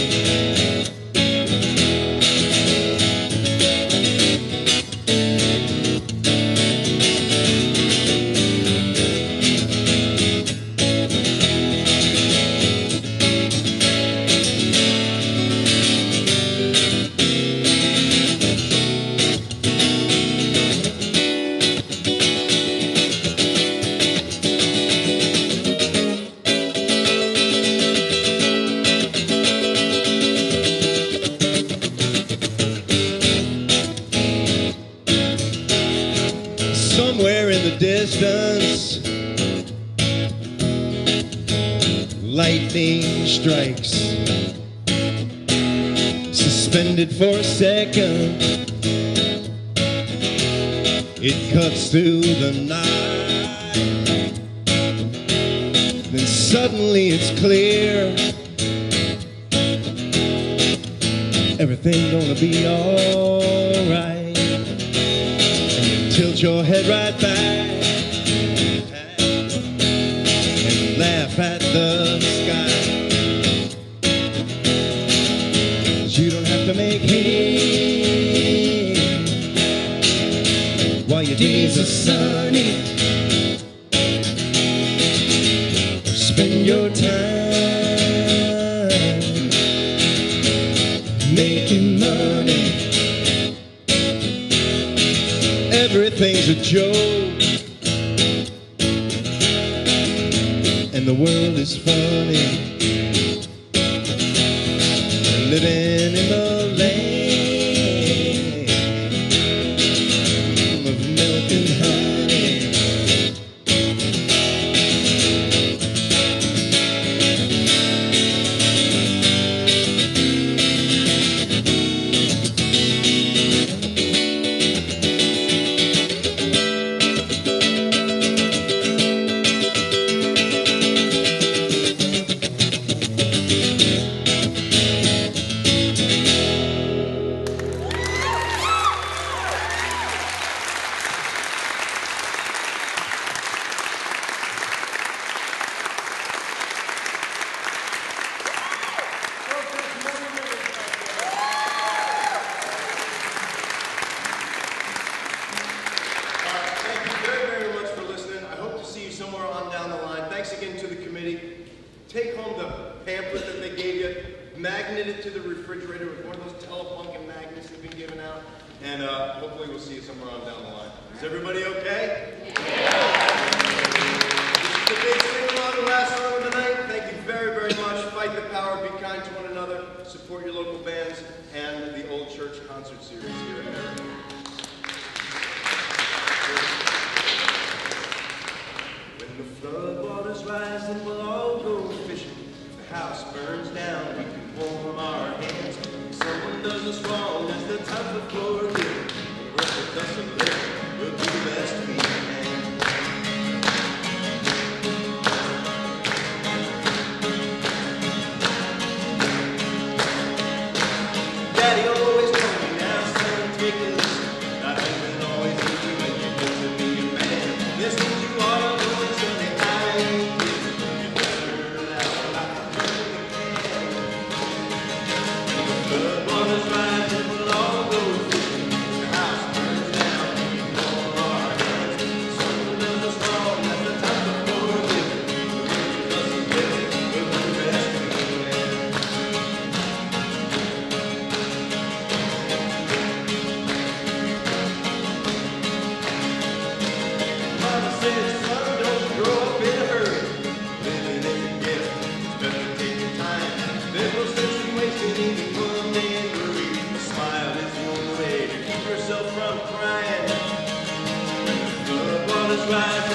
distance, lightning strikes, suspended for a second, it cuts through the night, then suddenly it's clear, everything's gonna be alright, and you tilt your head right back and laugh at the sky, 'cause you don't have to make hay while your days are sunny, or spend your time making money. Everything's a joke, and the world is funny. We're living in the land of milk and honey. Take home the pamphlet that they gave you, magnet it to the refrigerator with one of those telefunken magnets that have been given out, and hopefully we'll see you somewhere on down the line. Is everybody okay? Yeah. This is the big sing-along, the last song of the night. Thank you very, very much. Fight the power, be kind to one another, support your local bands, and the Old Church Concert Series here at Meriden. When the flood waters rise, then we'll all go fishing. If the house burns down, we can warm our hands. If someone does us wrong, there's the time for forgiving. We're the dust of living, we'll do the best we can. Daddy always told me, now son, take a listen. Not even always easy when you get to be a man. This means you ought to know it's Sunday night. You turn out like a perfect can. When the flood waters rise, and we'll all go fishing. If the house burns down, we can warm our hands. If someone does us wrong, that's the time to forgive. The rich of us is living, we'll do the best we can. Mama says, son, don't grow up in a hurry. Living is a gift, it's better to take your time. There's no sense in wasting even one day in worry. A smile is the only way to keep yourself from crying. When the flood waters rise,